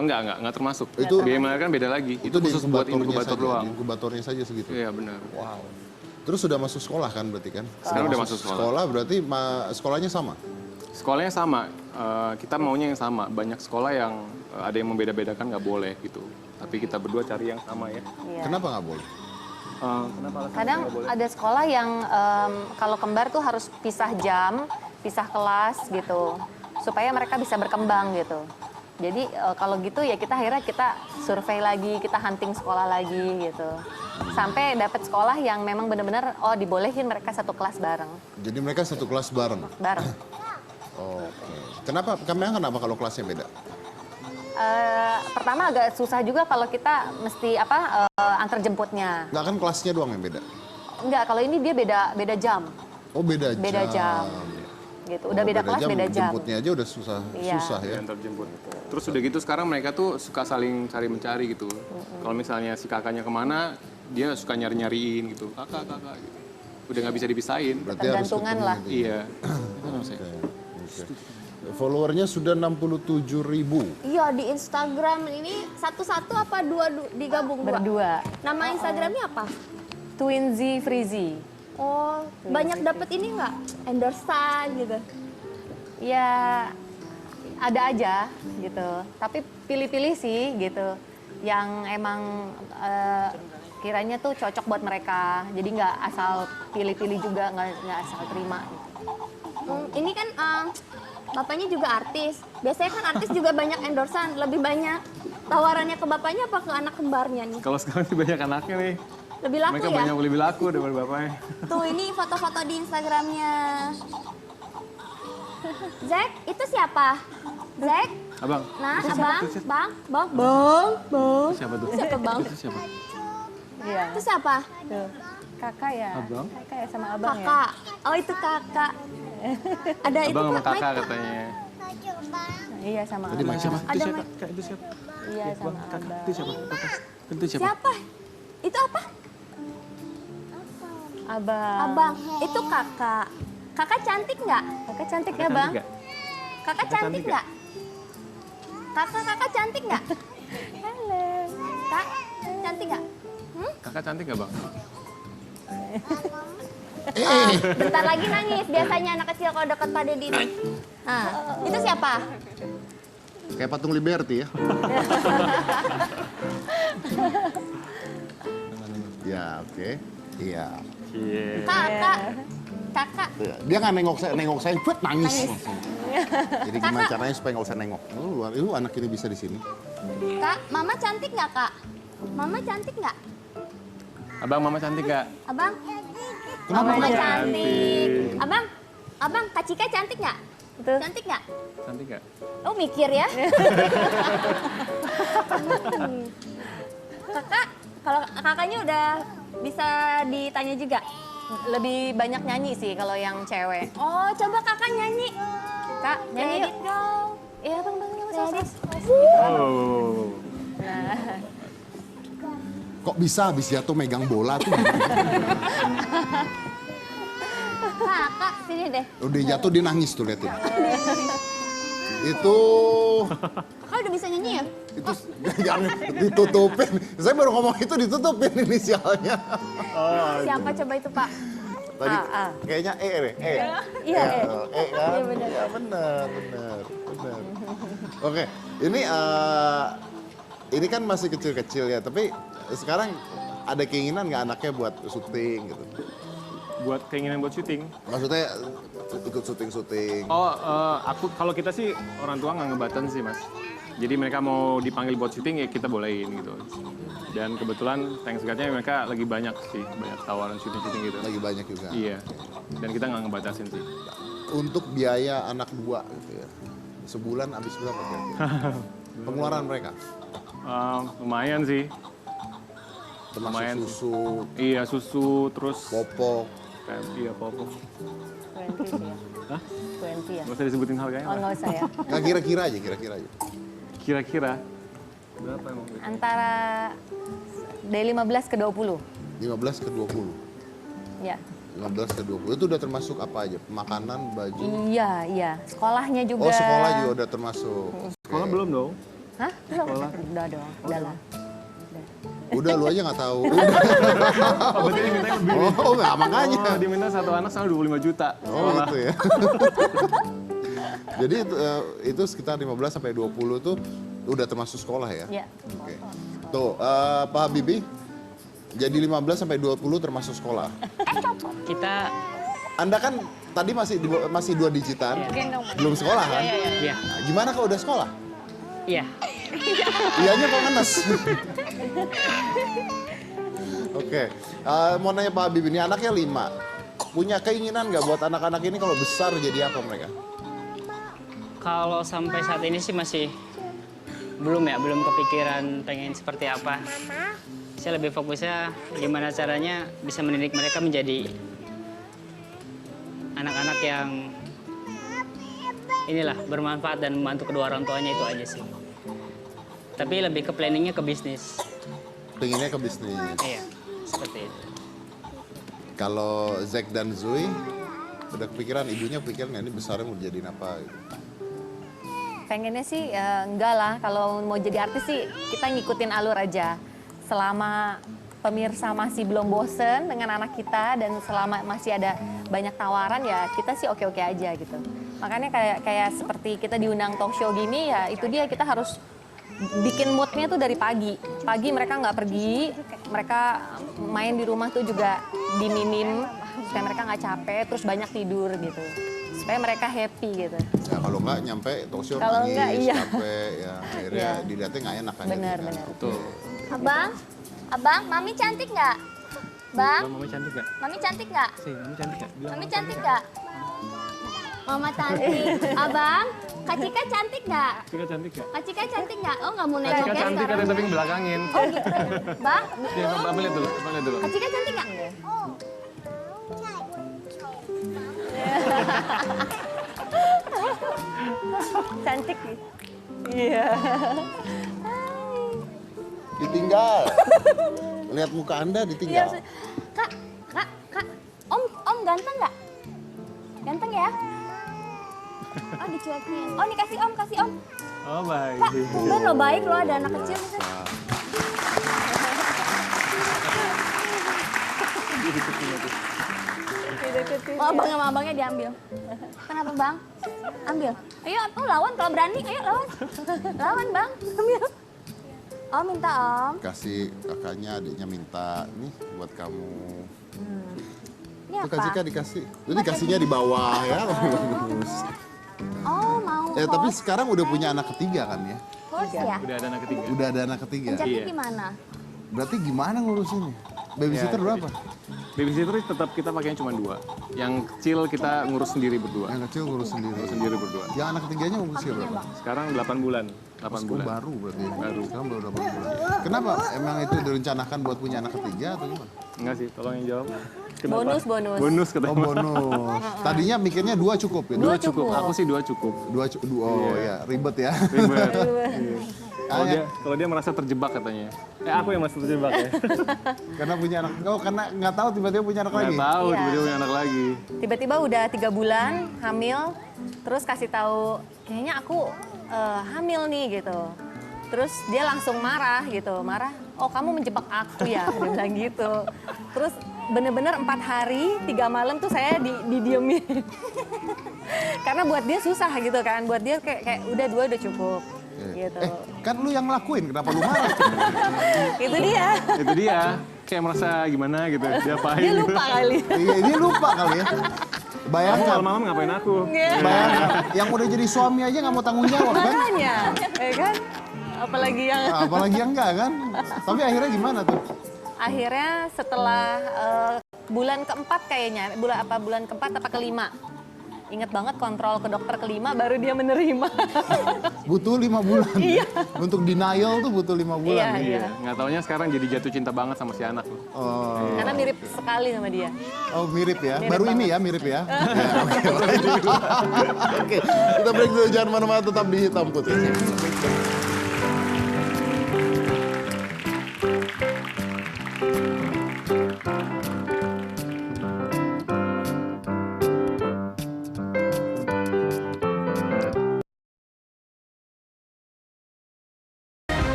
Speaker 6: Enggak termasuk.
Speaker 2: Itu-
Speaker 6: biaya melahirkan beda lagi. Itu
Speaker 2: di
Speaker 6: khusus buat
Speaker 2: inkubatornya
Speaker 6: inkubator
Speaker 2: saja,
Speaker 6: doang.
Speaker 2: Di inkubatornya saja segitu.
Speaker 6: Iya, benar.
Speaker 2: Wow. Terus sudah masuk sekolah kan berarti kan?
Speaker 6: Sekarang udah masuk sekolah.
Speaker 2: Sekolah berarti sekolahnya sama.
Speaker 6: Sekolahnya sama. Kita maunya yang sama. Banyak sekolah yang ada yang membeda-bedakan nggak boleh gitu. Tapi kita berdua cari yang sama ya.
Speaker 7: Iya.
Speaker 2: Kenapa nggak boleh?
Speaker 6: Kenapa alasannya
Speaker 7: Kadang
Speaker 6: nggak boleh?
Speaker 7: ada sekolah yang kalau kembar tuh harus pisah jam, pisah kelas gitu, supaya mereka bisa berkembang gitu. Jadi kalau gitu ya kita akhirnya kita survei lagi, kita hunting sekolah lagi gitu. Sampai dapat sekolah yang memang benar-benar dibolehin mereka satu kelas bareng.
Speaker 2: Jadi mereka satu kelas bareng.
Speaker 7: Bareng.
Speaker 2: Oke. Kenapa kalau kelasnya beda?
Speaker 7: Pertama agak susah juga kalau kita mesti antar jemputnya.
Speaker 2: Nggak kan kelasnya doang yang beda?
Speaker 7: Enggak, kalau ini dia beda jam.
Speaker 2: Oh beda jam.
Speaker 7: Beda jam. Gitu. Udah
Speaker 2: Oh,
Speaker 7: beda kelas, beda jam.
Speaker 2: Jemputnya aja udah susah
Speaker 7: Iya.
Speaker 2: ya.
Speaker 6: Antar jemput. Terus udah gitu sekarang mereka tuh suka saling cari mencari gitu. Kalau misalnya si kakaknya kemana, dia suka nyari-nyariin gitu. Kakak gitu. Udah nggak bisa dipisahin.
Speaker 2: Berarti harus
Speaker 7: Tergantungan
Speaker 2: ketemu
Speaker 7: lah.
Speaker 2: gitu.
Speaker 6: Iya.
Speaker 2: Oke. Followernya sudah 67.000.
Speaker 1: Iya di Instagram ini satu-satu apa dua digabung dua?
Speaker 7: Berdua.
Speaker 1: Nama Instagramnya apa?
Speaker 7: Twinsy Freezy.
Speaker 1: Oh banyak dapet ini nggak? Endorsean gitu.
Speaker 7: Ya ada aja gitu. Tapi pilih-pilih sih gitu. Yang emang kiranya tuh cocok buat mereka. Jadi nggak asal pilih-pilih juga, nggak asal terima. Gitu.
Speaker 1: Ini kan bapaknya juga artis. Biasanya kan artis juga banyak endorsean. Lebih banyak tawarannya ke bapaknya apa ke anak kembarnya nih?
Speaker 6: Kalau sekarang sih banyak anaknya nih.
Speaker 1: Lebih laku
Speaker 6: Mereka
Speaker 1: ya?
Speaker 6: banyak lebih laku daripada bapaknya.
Speaker 1: Tuh ini foto-foto di Instagramnya. Zack, itu siapa? Zack?
Speaker 6: Abang.
Speaker 1: Nah,
Speaker 6: itu siapa?
Speaker 1: abang,
Speaker 6: Itu siapa?
Speaker 1: bang.
Speaker 6: Itu siapa tuh?
Speaker 1: Siapa bang?
Speaker 6: Itu siapa?
Speaker 7: Iya.
Speaker 1: Itu siapa?
Speaker 7: Tuh. Kakak ya?
Speaker 6: Abang?
Speaker 7: Kakak ya sama abang ya?
Speaker 1: Kakak. Oh itu kakak. Ada itu
Speaker 6: Abang sama
Speaker 1: Mike,
Speaker 6: kakak
Speaker 1: Mike.
Speaker 6: katanya.
Speaker 7: Iya sama
Speaker 2: Tadi
Speaker 7: abang.
Speaker 2: Mike siapa?
Speaker 1: Ada
Speaker 6: Itu siapa?
Speaker 1: Mike.
Speaker 6: Kak, itu siapa?
Speaker 7: Iya sama abang.
Speaker 6: Itu siapa? Itu siapa?
Speaker 1: Siapa? Itu apa?
Speaker 7: Abang.
Speaker 1: Abang. Itu kakak. Kakak cantik nggak?
Speaker 7: Kakak cantik ya
Speaker 6: Cantik
Speaker 7: bang?
Speaker 6: nggak?
Speaker 1: Kakak cantik nggak? Kakak cantik nggak?
Speaker 7: Halo.
Speaker 1: Kak, cantik nggak?
Speaker 6: Kakak cantik nggak bang?
Speaker 1: Bentar lagi nangis. Biasanya anak kecil kalau dekat Pak Dedi ini. Nah, itu siapa?
Speaker 2: Kayak patung Liberty ya. Ya, oke. Iya.
Speaker 6: Iya.
Speaker 1: Kakak.
Speaker 2: Dia nggak nengok saya, buat nangis. Jadi gimana caranya supaya nggak usah nengok? Oh, luar itu anak ini bisa di sini.
Speaker 1: Kak, mama cantik nggak kak? Mama cantik nggak?
Speaker 6: Abang, mama cantik nggak?
Speaker 1: Abang?
Speaker 2: Kenapa
Speaker 1: Mama
Speaker 2: nggak
Speaker 1: cantik. Abang, Kak Cika cantik nggak?
Speaker 7: Betul.
Speaker 1: Cantik nggak?
Speaker 6: Cantik gak?
Speaker 1: Oh mikir ya. Kakak, kalau kakaknya udah bisa ditanya juga.
Speaker 7: Lebih banyak nyanyi sih kalau yang cewek.
Speaker 1: Oh, coba kakak nyanyi.
Speaker 7: Kak, nyanyi
Speaker 1: Let
Speaker 7: yuk.
Speaker 1: it go.
Speaker 7: Iya, bang,
Speaker 1: Let it
Speaker 6: Oh.
Speaker 2: Kok bisa habis jatuh megang bola tuh?
Speaker 1: Kakak, sini deh.
Speaker 2: Udah jatuh dia nangis tuh liatin. Itu
Speaker 1: Kakak udah bisa nyanyi ya?
Speaker 2: itu jangan ditutupin. Saya baru ngomong itu ditutupin inisialnya.
Speaker 1: Siapa coba itu, Pak?
Speaker 2: Tadi kayaknya deh.
Speaker 1: Iya,
Speaker 2: kan?
Speaker 1: Iya, benar.
Speaker 2: Ya, benar. Oke, ini kan masih kecil-kecil ya, tapi sekarang ada keinginan nggak anaknya buat syuting gitu?
Speaker 6: Buat keinginan buat syuting.
Speaker 2: Maksudnya ikut syuting-syuting.
Speaker 6: Oh, kalau kita sih orang tua nggak ngebatan sih mas. Jadi mereka mau dipanggil buat syuting ya kita bolehin gitu. Dan kebetulan thanks God-nya mereka lagi banyak sih, banyak tawaran syuting-syuting gitu.
Speaker 2: Lagi banyak juga.
Speaker 6: Iya. Dan kita nggak ngebatasin sih.
Speaker 2: Untuk biaya anak 2 gitu ya. Sebulan habis berapa kira-kira? Pengeluaran mereka?
Speaker 6: Lumayan sih.
Speaker 2: Termasuk
Speaker 6: Lumayan sih.
Speaker 2: susu,
Speaker 6: Iya susu terus
Speaker 2: popok.
Speaker 6: iya popok.
Speaker 7: 20 sih ya.
Speaker 6: Hah?
Speaker 7: 20 ya.
Speaker 6: Nggak usah disebutin harganya
Speaker 7: Oh,
Speaker 6: lah.
Speaker 7: nggak usah ya.
Speaker 2: Nggak kira-kira aja.
Speaker 6: Kira-kira berapa emang?
Speaker 7: Antara dari 15 ke 20.
Speaker 2: 15 ke 20.
Speaker 7: Ya.
Speaker 2: 15 ke 20. Itu udah termasuk apa aja? Makanan, baju?
Speaker 7: Iya. Sekolahnya juga.
Speaker 2: Oh, sekolah juga udah termasuk.
Speaker 6: Sekolah belum dong?
Speaker 7: Hah? Belum. Udah dong. Udah lah.
Speaker 2: Udah lu aja nggak tahu.
Speaker 6: Oh, berarti dimintanya lebih.
Speaker 2: Oh, nggak makanya.
Speaker 6: Oh, diminta satu anak sama 25 juta.
Speaker 2: Oh, gitu ya. Jadi itu sekitar 15 sampai 20 tuh udah termasuk sekolah ya?
Speaker 7: Iya.
Speaker 2: Oke. Tuh, Pak Habibie, jadi 15 sampai 20 termasuk sekolah.
Speaker 5: Kita
Speaker 2: Anda kan tadi masih 2 digitan, belum sekolah kan?
Speaker 5: iya,
Speaker 2: Nah, gimana kalau udah sekolah?
Speaker 5: iya.
Speaker 2: Iyanya kok ngenes. Oke, mau nanya Pak Habibie, ini anaknya 5. Punya keinginan nggak buat anak-anak ini kalau besar jadi apa mereka?
Speaker 5: Kalau sampai saat ini sih masih belum kepikiran pengen seperti apa. Saya lebih fokusnya gimana caranya bisa mendidik mereka menjadi anak-anak yang inilah bermanfaat dan membantu kedua orang tuanya, itu aja sih. Tapi lebih ke planningnya ke bisnis.
Speaker 2: Pengennya ke bisnis.
Speaker 5: Iya, seperti itu.
Speaker 2: Kalau Zack dan Zoe, udah kepikiran, ibunya kepikiran nggak ini besarnya mau jadiin apa gitu?
Speaker 7: Pengennya sih enggak lah, kalau mau jadi artis sih kita ngikutin alur aja. Selama pemirsa masih belum bosen dengan anak kita dan selama masih ada banyak tawaran ya kita sih oke-oke aja gitu. Makanya kayak seperti kita diundang talk show gini ya itu dia kita harus bikin moodnya tuh dari pagi. Pagi mereka nggak pergi, mereka main di rumah tuh juga diminim supaya mereka nggak capek, terus banyak tidur gitu. Supaya mereka happy gitu.
Speaker 2: Ya kalau nggak nyampe talk show
Speaker 7: Kalau
Speaker 2: nangis,
Speaker 7: nggak, iya.
Speaker 2: capek, ya akhirnya
Speaker 7: Iya.
Speaker 2: dilihatnya nggak enak kan.
Speaker 7: Benar,
Speaker 2: jadinya.
Speaker 7: benar.
Speaker 6: Betul.
Speaker 1: Abang, Mami cantik nggak? Bang,
Speaker 6: Mami cantik gak?
Speaker 1: Mami cantik nggak?
Speaker 6: Sih, Mami cantik gak? Bilang
Speaker 1: Mami cantik nggak? Mama cantik. Abang, Kak Cika cantik nggak?
Speaker 6: Cika cantik gak?
Speaker 1: Kak Cika cantik nggak? Oh nggak mau
Speaker 6: Cika
Speaker 1: nengok ya
Speaker 6: cantik
Speaker 1: sekarang.
Speaker 6: ada tapi belakangin.
Speaker 1: Oh gitu. Bang,
Speaker 6: Ya, Abang lihat dulu, Abang lihat dulu.
Speaker 1: Kak Cika cantik nggak?
Speaker 7: Cantik nih. Iya.
Speaker 2: Ditinggal. Lihat muka Anda ditinggal.
Speaker 1: Iya, Kak, Om ganteng nggak? Ganteng ya? Oh dicuekin. Oh nih kasih Om.
Speaker 6: Oh, baik.
Speaker 1: Kak, tumben lo baik lo ada anak kecil. Oh abang sama abangnya diambil. Kenapa bang? Ambil. Ayo, lawan kalau berani. Ayo lawan. Lawan bang, ambil. Oh minta Om.
Speaker 2: Kasih kakaknya, adiknya minta nih buat kamu.
Speaker 1: Ini
Speaker 2: Tuh Kak
Speaker 1: apa?
Speaker 2: Cika dikasih. Itu dikasihnya di bawah ya. Bagus.
Speaker 1: Oh mau
Speaker 2: Tapi
Speaker 1: horse,
Speaker 2: sekarang udah punya anak ketiga kan ya?
Speaker 1: horse ya?
Speaker 6: Udah ada anak ketiga.
Speaker 2: Udah ada anak ketiga.
Speaker 1: Jadi
Speaker 6: Iya.
Speaker 1: gimana?
Speaker 2: Berarti gimana ngurusinnya? Babysitter
Speaker 6: Ya,
Speaker 2: berapa?
Speaker 6: Babysitter tetap kita pakainya cuma 2. Yang kecil kita ngurus sendiri berdua.
Speaker 2: Yang kecil ngurus sendiri.
Speaker 6: Sendiri berdua.
Speaker 2: Yang anak ketiganya usia berapa?
Speaker 6: Sekarang 8 bulan. 8 bulan.
Speaker 2: Baru berarti. Baru. Sekarang baru 8 bulan. Kenapa? Emang itu direncanakan buat punya anak ketiga atau gimana?
Speaker 6: Enggak sih, tolong yang jawab. Kenapa?
Speaker 7: Bonus, bonus.
Speaker 6: Bonus katanya.
Speaker 2: Oh bonus. Tadinya mikirnya 2 cukup ya?
Speaker 6: 2 cukup. Aku sih 2 cukup.
Speaker 2: Oh ya, ribet ya.
Speaker 6: Ribet. Iya. Kalau dia merasa terjebak katanya. Aku yang masih terjebak ya.
Speaker 2: Karena punya anak. Oh, karena nggak tahu tiba-tiba punya anak lagi.
Speaker 6: Nggak tahu,
Speaker 7: Iya.
Speaker 6: tiba-tiba punya anak lagi.
Speaker 7: Tiba-tiba udah 3 bulan hamil, terus kasih tahu kayaknya aku hamil nih gitu. Terus dia langsung marah gitu, oh kamu menjebak aku ya, dia bilang gitu. Terus bener-bener 4 hari, 3 malam tuh saya didiemin. Karena buat dia susah gitu kan, buat dia kayak udah 2 udah cukup. Gitu.
Speaker 2: Kan lu yang ngelakuin, kenapa lu marah?
Speaker 7: Itu dia.
Speaker 6: Itu dia. Kayak merasa gimana gitu, diapain
Speaker 7: Dia
Speaker 6: gitu.
Speaker 7: lupa kali.
Speaker 2: Iya, dia lupa kali ya.
Speaker 6: Kamu
Speaker 2: Bayangkan,
Speaker 6: malam-malam ngapain aku?
Speaker 2: bayangkan, yang udah jadi suami aja nggak mau tanggung jawab kan?
Speaker 7: Makanya, ya kan? Apalagi yang
Speaker 2: Apalagi yang enggak kan? Tapi akhirnya gimana tuh?
Speaker 7: akhirnya setelah bulan keempat kayaknya, bulan keempat apa kelima. Ingat banget kontrol ke dokter kelima baru dia menerima.
Speaker 2: Butuh 5 bulan.
Speaker 7: Iya.
Speaker 2: Untuk denial tuh butuh 5 bulan.
Speaker 7: Iya.
Speaker 6: Nggak taunya sekarang jadi jatuh cinta banget sama si anak.
Speaker 2: Oh,
Speaker 7: Karena mirip sekali sama dia.
Speaker 2: mirip ya.
Speaker 7: Mirip
Speaker 2: Baru ini
Speaker 7: banget.
Speaker 2: ya, mirip ya. Ya, oke. Oke, kita break dulu, jangan mana-mana, tetap di Hitam Putih.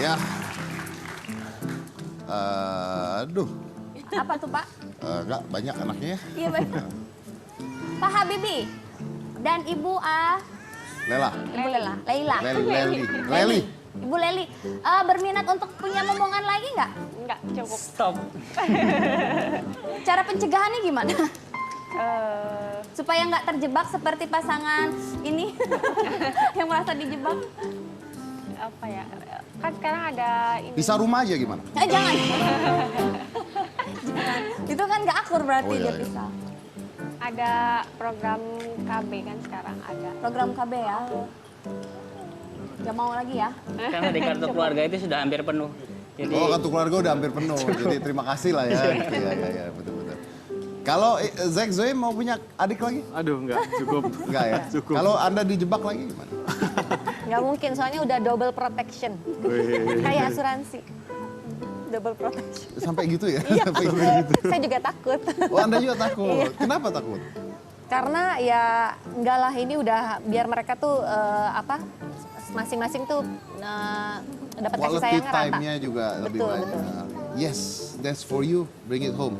Speaker 2: Ya. Aduh,
Speaker 1: Apa tuh Pak?
Speaker 2: enggak banyak anaknya ya.
Speaker 1: Iya benar. Pak Habibie dan Ibu
Speaker 2: Lela,
Speaker 1: Ibu Leila.
Speaker 2: Leli.
Speaker 1: Ibu Leli, berminat untuk punya momongan lagi nggak?
Speaker 4: Enggak, cukup.
Speaker 5: Stop.
Speaker 1: Cara pencegahannya gimana?
Speaker 4: Eh,
Speaker 1: Supaya nggak terjebak seperti pasangan ini yang merasa dijebak.
Speaker 4: apa ya? Kan sekarang ada ini.
Speaker 2: Pisah rumah aja gimana?
Speaker 1: Jangan. Jangan. Itu kan nggak akur berarti
Speaker 2: Oh, iya,
Speaker 1: dia
Speaker 2: iya.
Speaker 1: pisah.
Speaker 4: Ada program KB kan sekarang ada.
Speaker 1: Program KB ya. Gak mau lagi ya?
Speaker 5: Karena di kartu keluarga itu sudah hampir penuh. Jadi
Speaker 2: Oh, kartu keluarga udah hampir penuh. Jadi terima kasih lah ya. Iya, betul-betul. Kalau Zack Zoe mau punya adik lagi?
Speaker 6: Aduh, nggak cukup.
Speaker 2: Enggak ya?
Speaker 6: Cukup.
Speaker 2: Kalau Anda dijebak lagi gimana?
Speaker 7: Nggak mungkin, soalnya udah double protection. Kayak asuransi. Double protection.
Speaker 2: Sampai gitu ya?
Speaker 7: Iya,
Speaker 2: Sampai gitu.
Speaker 7: saya juga takut.
Speaker 2: Oh, Anda juga takut. Kenapa takut?
Speaker 7: Karena ya enggak lah, ini udah biar mereka tuh masing-masing tuh dapat kasih
Speaker 2: Quality
Speaker 7: sayangnya rata.
Speaker 2: time-nya juga lebih
Speaker 7: Betul,
Speaker 2: banyak.
Speaker 7: betul.
Speaker 2: Yes, that's for you. Bring it home.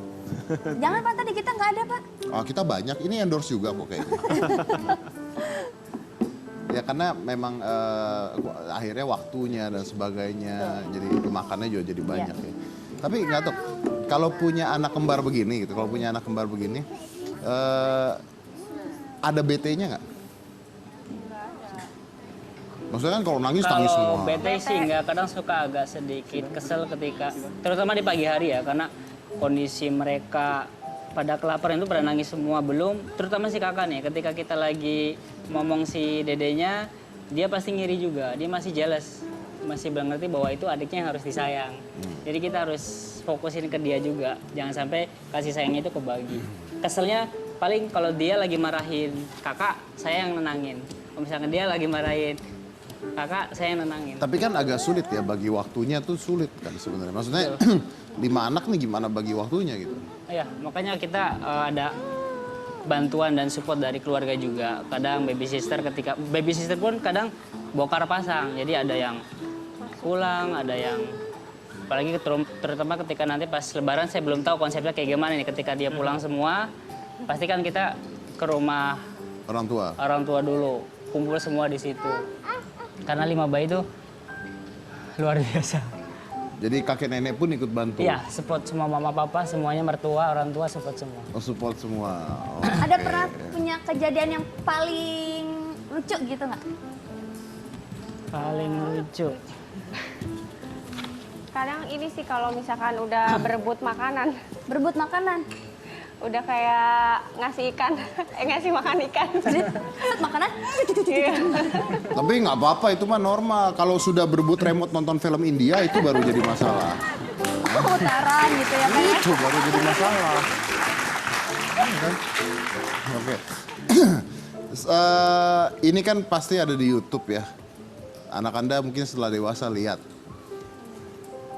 Speaker 1: Jangan Pak, tadi kita nggak ada Pak.
Speaker 2: Oh, kita banyak. Ini endorse juga kok kayaknya. Ya karena memang akhirnya waktunya dan sebagainya, jadi makannya juga jadi banyak ya. Tapi nggak tahu, kalau punya anak kembar begini gitu, ada BT-nya nggak? Maksudnya kan kalau nangis
Speaker 5: kalau
Speaker 2: semua.
Speaker 5: bete sih nggak, kadang suka agak sedikit kesel ketika, terutama di pagi hari ya, karena kondisi mereka pada kelaparan itu pada nangis semua belum, terutama si kakak nih, ketika kita lagi ngomong si dedenya, dia pasti ngiri juga, dia masih jealous, masih belum ngerti bahwa itu adiknya yang harus disayang. Jadi kita harus fokusin ke dia juga, jangan sampai kasih sayangnya itu kebagi. Keselnya paling kalau dia lagi marahin kakak, saya yang nenangin. Kalau misalkan dia lagi marahin kakak, saya yang nenangin.
Speaker 2: Tapi kan agak sulit ya, bagi waktunya tuh sulit kan sebenarnya. Maksudnya 5 anak nih gimana bagi waktunya gitu.
Speaker 5: Ya, makanya kita ada bantuan dan support dari keluarga juga. Kadang baby sister pun kadang bongkar pasang. Jadi ada yang pulang, ada yang apalagi terutama ketika nanti pas lebaran, saya belum tahu konsepnya kayak gimana nih, ketika dia pulang semua, pasti kan kita ke rumah
Speaker 2: Orang tua
Speaker 5: dulu, kumpul semua di situ. Karena 5 bayi itu luar biasa.
Speaker 2: Jadi kakek nenek pun ikut bantu.
Speaker 5: Iya, support semua mama papa, semuanya mertua, orang tua support semua.
Speaker 2: Oh, support semua.
Speaker 1: Ada pernah punya kejadian yang paling lucu gitu nggak?
Speaker 5: Paling lucu.
Speaker 4: Kadang ini sih kalau misalkan udah berebut makanan,
Speaker 1: Berebut makanan.
Speaker 4: udah kayak ngasih ikan, ngasih makan ikan.
Speaker 1: Set makanan.
Speaker 4: Iya.
Speaker 2: Tapi nggak apa-apa, itu mah normal. Kalau sudah berebut remote nonton film India itu baru jadi masalah.
Speaker 1: Putaran gitu ya kan.
Speaker 2: Itu baru jadi masalah. Kan? Oke. Ini kan pasti ada di YouTube ya. Anak Anda mungkin setelah dewasa lihat.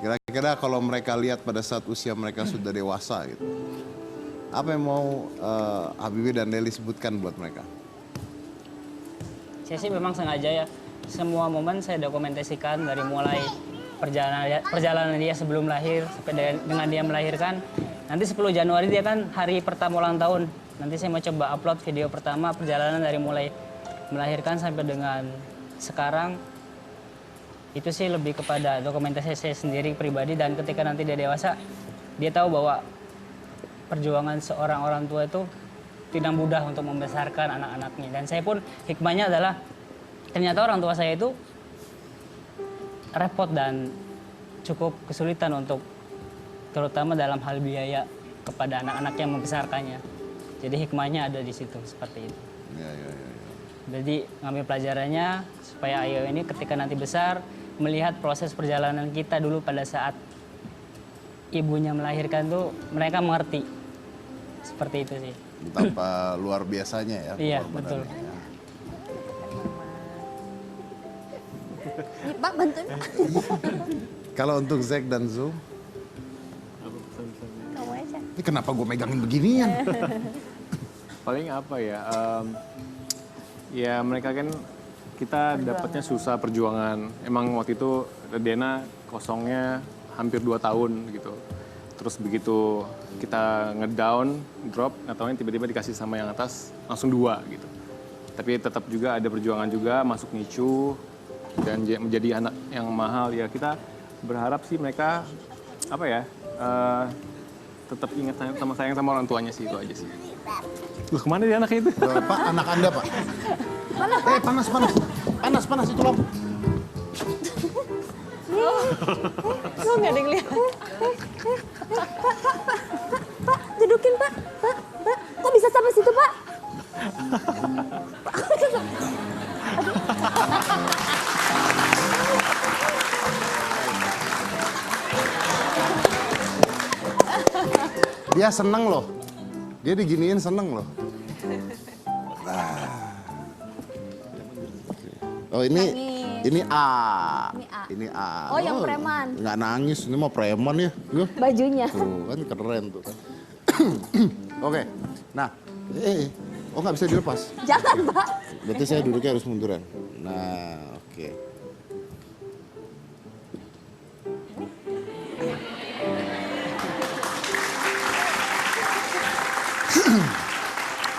Speaker 2: Kira-kira kalau mereka lihat pada saat usia mereka sudah dewasa gitu. Apa yang mau Habibie dan Deli sebutkan buat mereka?
Speaker 5: Saya sih memang sengaja ya, semua momen saya dokumentasikan dari mulai perjalanan dia sebelum lahir sampai dengan dia melahirkan. Nanti 10 Januari dia kan hari pertama ulang tahun. Nanti saya mau coba upload video pertama perjalanan dari mulai melahirkan sampai dengan sekarang. Itu sih lebih kepada dokumentasi saya sendiri pribadi, dan ketika nanti dia dewasa, dia tahu bahwa perjuangan seorang orang tua itu tidak mudah untuk membesarkan anak-anaknya. Dan saya pun hikmahnya adalah ternyata orang tua saya itu repot dan cukup kesulitan untuk terutama dalam hal biaya kepada anak-anak yang membesarkannya. Jadi hikmahnya ada di situ seperti itu.
Speaker 2: Ya.
Speaker 5: Jadi ngambil pelajarannya supaya Ayo ini ketika nanti besar melihat proses perjalanan kita dulu pada saat ibunya melahirkan tuh mereka mengerti. Seperti itu sih.
Speaker 2: Betapa luar biasanya ya.
Speaker 5: Iya,
Speaker 2: pengorbanannya.
Speaker 5: betul.
Speaker 1: Nih, Pak, bantuin.
Speaker 2: Kalau untuk Zack dan Zul,
Speaker 1: Kamu aja.
Speaker 2: ini kenapa gue megangin beginian?
Speaker 6: Paling apa ya? Ya mereka kan kita dapatnya susah perjuangan. Emang waktu itu Dena kosongnya hampir 2 tahun gitu. Terus begitu kita ngedown, drop, nggak tahunya tiba-tiba dikasih sama yang atas langsung 2 gitu. Tapi tetap juga ada perjuangan juga, masuk NICU dan menjadi anak yang mahal. Ya kita berharap sih mereka apa ya, tetap ingat sayang sama orang tuanya sih, itu aja sih. Loh, kemana dia anaknya itu?
Speaker 2: Pak, anak Anda, Pak. Panas itu lampu.
Speaker 1: Lo nggak ada yang lihat. Pak, dudukin Pak. Pak, kok bisa sampai situ Pak?
Speaker 2: Dia seneng loh. Dia diginiin seneng loh. Oh ini A.
Speaker 1: Ini A.
Speaker 2: Ini A.
Speaker 1: Oh, yang preman.
Speaker 2: Nggak nangis, ini mah preman ya. Yuh.
Speaker 1: Bajunya.
Speaker 2: Tuh kan keren tuh kan. Oke, nah, oh nggak bisa dilepas.
Speaker 1: Jangan Pak.
Speaker 2: Berarti saya duduknya harus munduran. Nah, oke.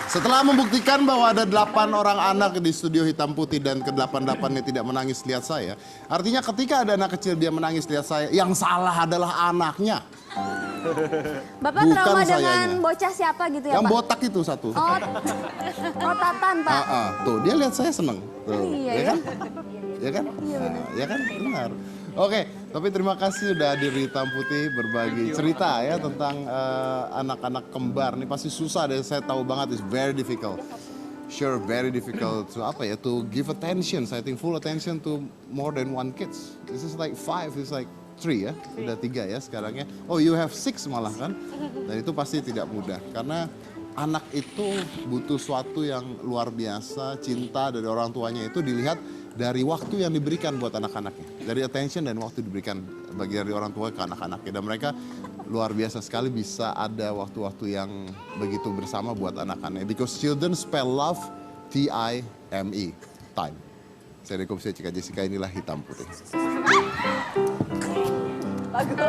Speaker 2: Setelah membuktikan bahwa ada 8 orang anak di studio hitam putih dan ke-8-8-nya tidak menangis lihat saya, artinya ketika ada anak kecil dia menangis lihat saya, yang salah adalah anaknya.
Speaker 1: Bapak
Speaker 2: Bukan
Speaker 1: trauma dengan
Speaker 2: sayanya.
Speaker 1: bocah siapa gitu ya
Speaker 2: Yang
Speaker 1: Pak?
Speaker 2: botak itu satu.
Speaker 1: Oh Tatan Pak.
Speaker 2: Tuh dia lihat saya seneng. Tuh,
Speaker 1: Iya,
Speaker 2: ya
Speaker 1: ya.
Speaker 2: kan? Ya kan? Nah, ya kan? Benar. Oke, tapi terima kasih udah hadir di Hitam Putih berbagi cerita ya tentang anak-anak kembar. Ini pasti susah deh, saya tahu banget, it's very difficult. Sure, very difficult to apa ya, to give attention. I think full attention to more than 1 kids. This is like 5, this is like 3 ya, udah 3 ya sekarang ya. Oh, you have 6 malah kan? Dan itu pasti tidak mudah karena anak itu butuh suatu yang luar biasa, cinta dari orang tuanya itu dilihat dari waktu yang diberikan buat anak-anaknya. Dari attention dan waktu diberikan bagi dari orang tua ke anak-anaknya. Dan mereka luar biasa sekali bisa ada waktu-waktu yang begitu bersama buat anak-anaknya. Because children spell love, T-I-M-E, time. Saya Riko Cika Jessica, inilah Hitam Putih.
Speaker 1: Bagus.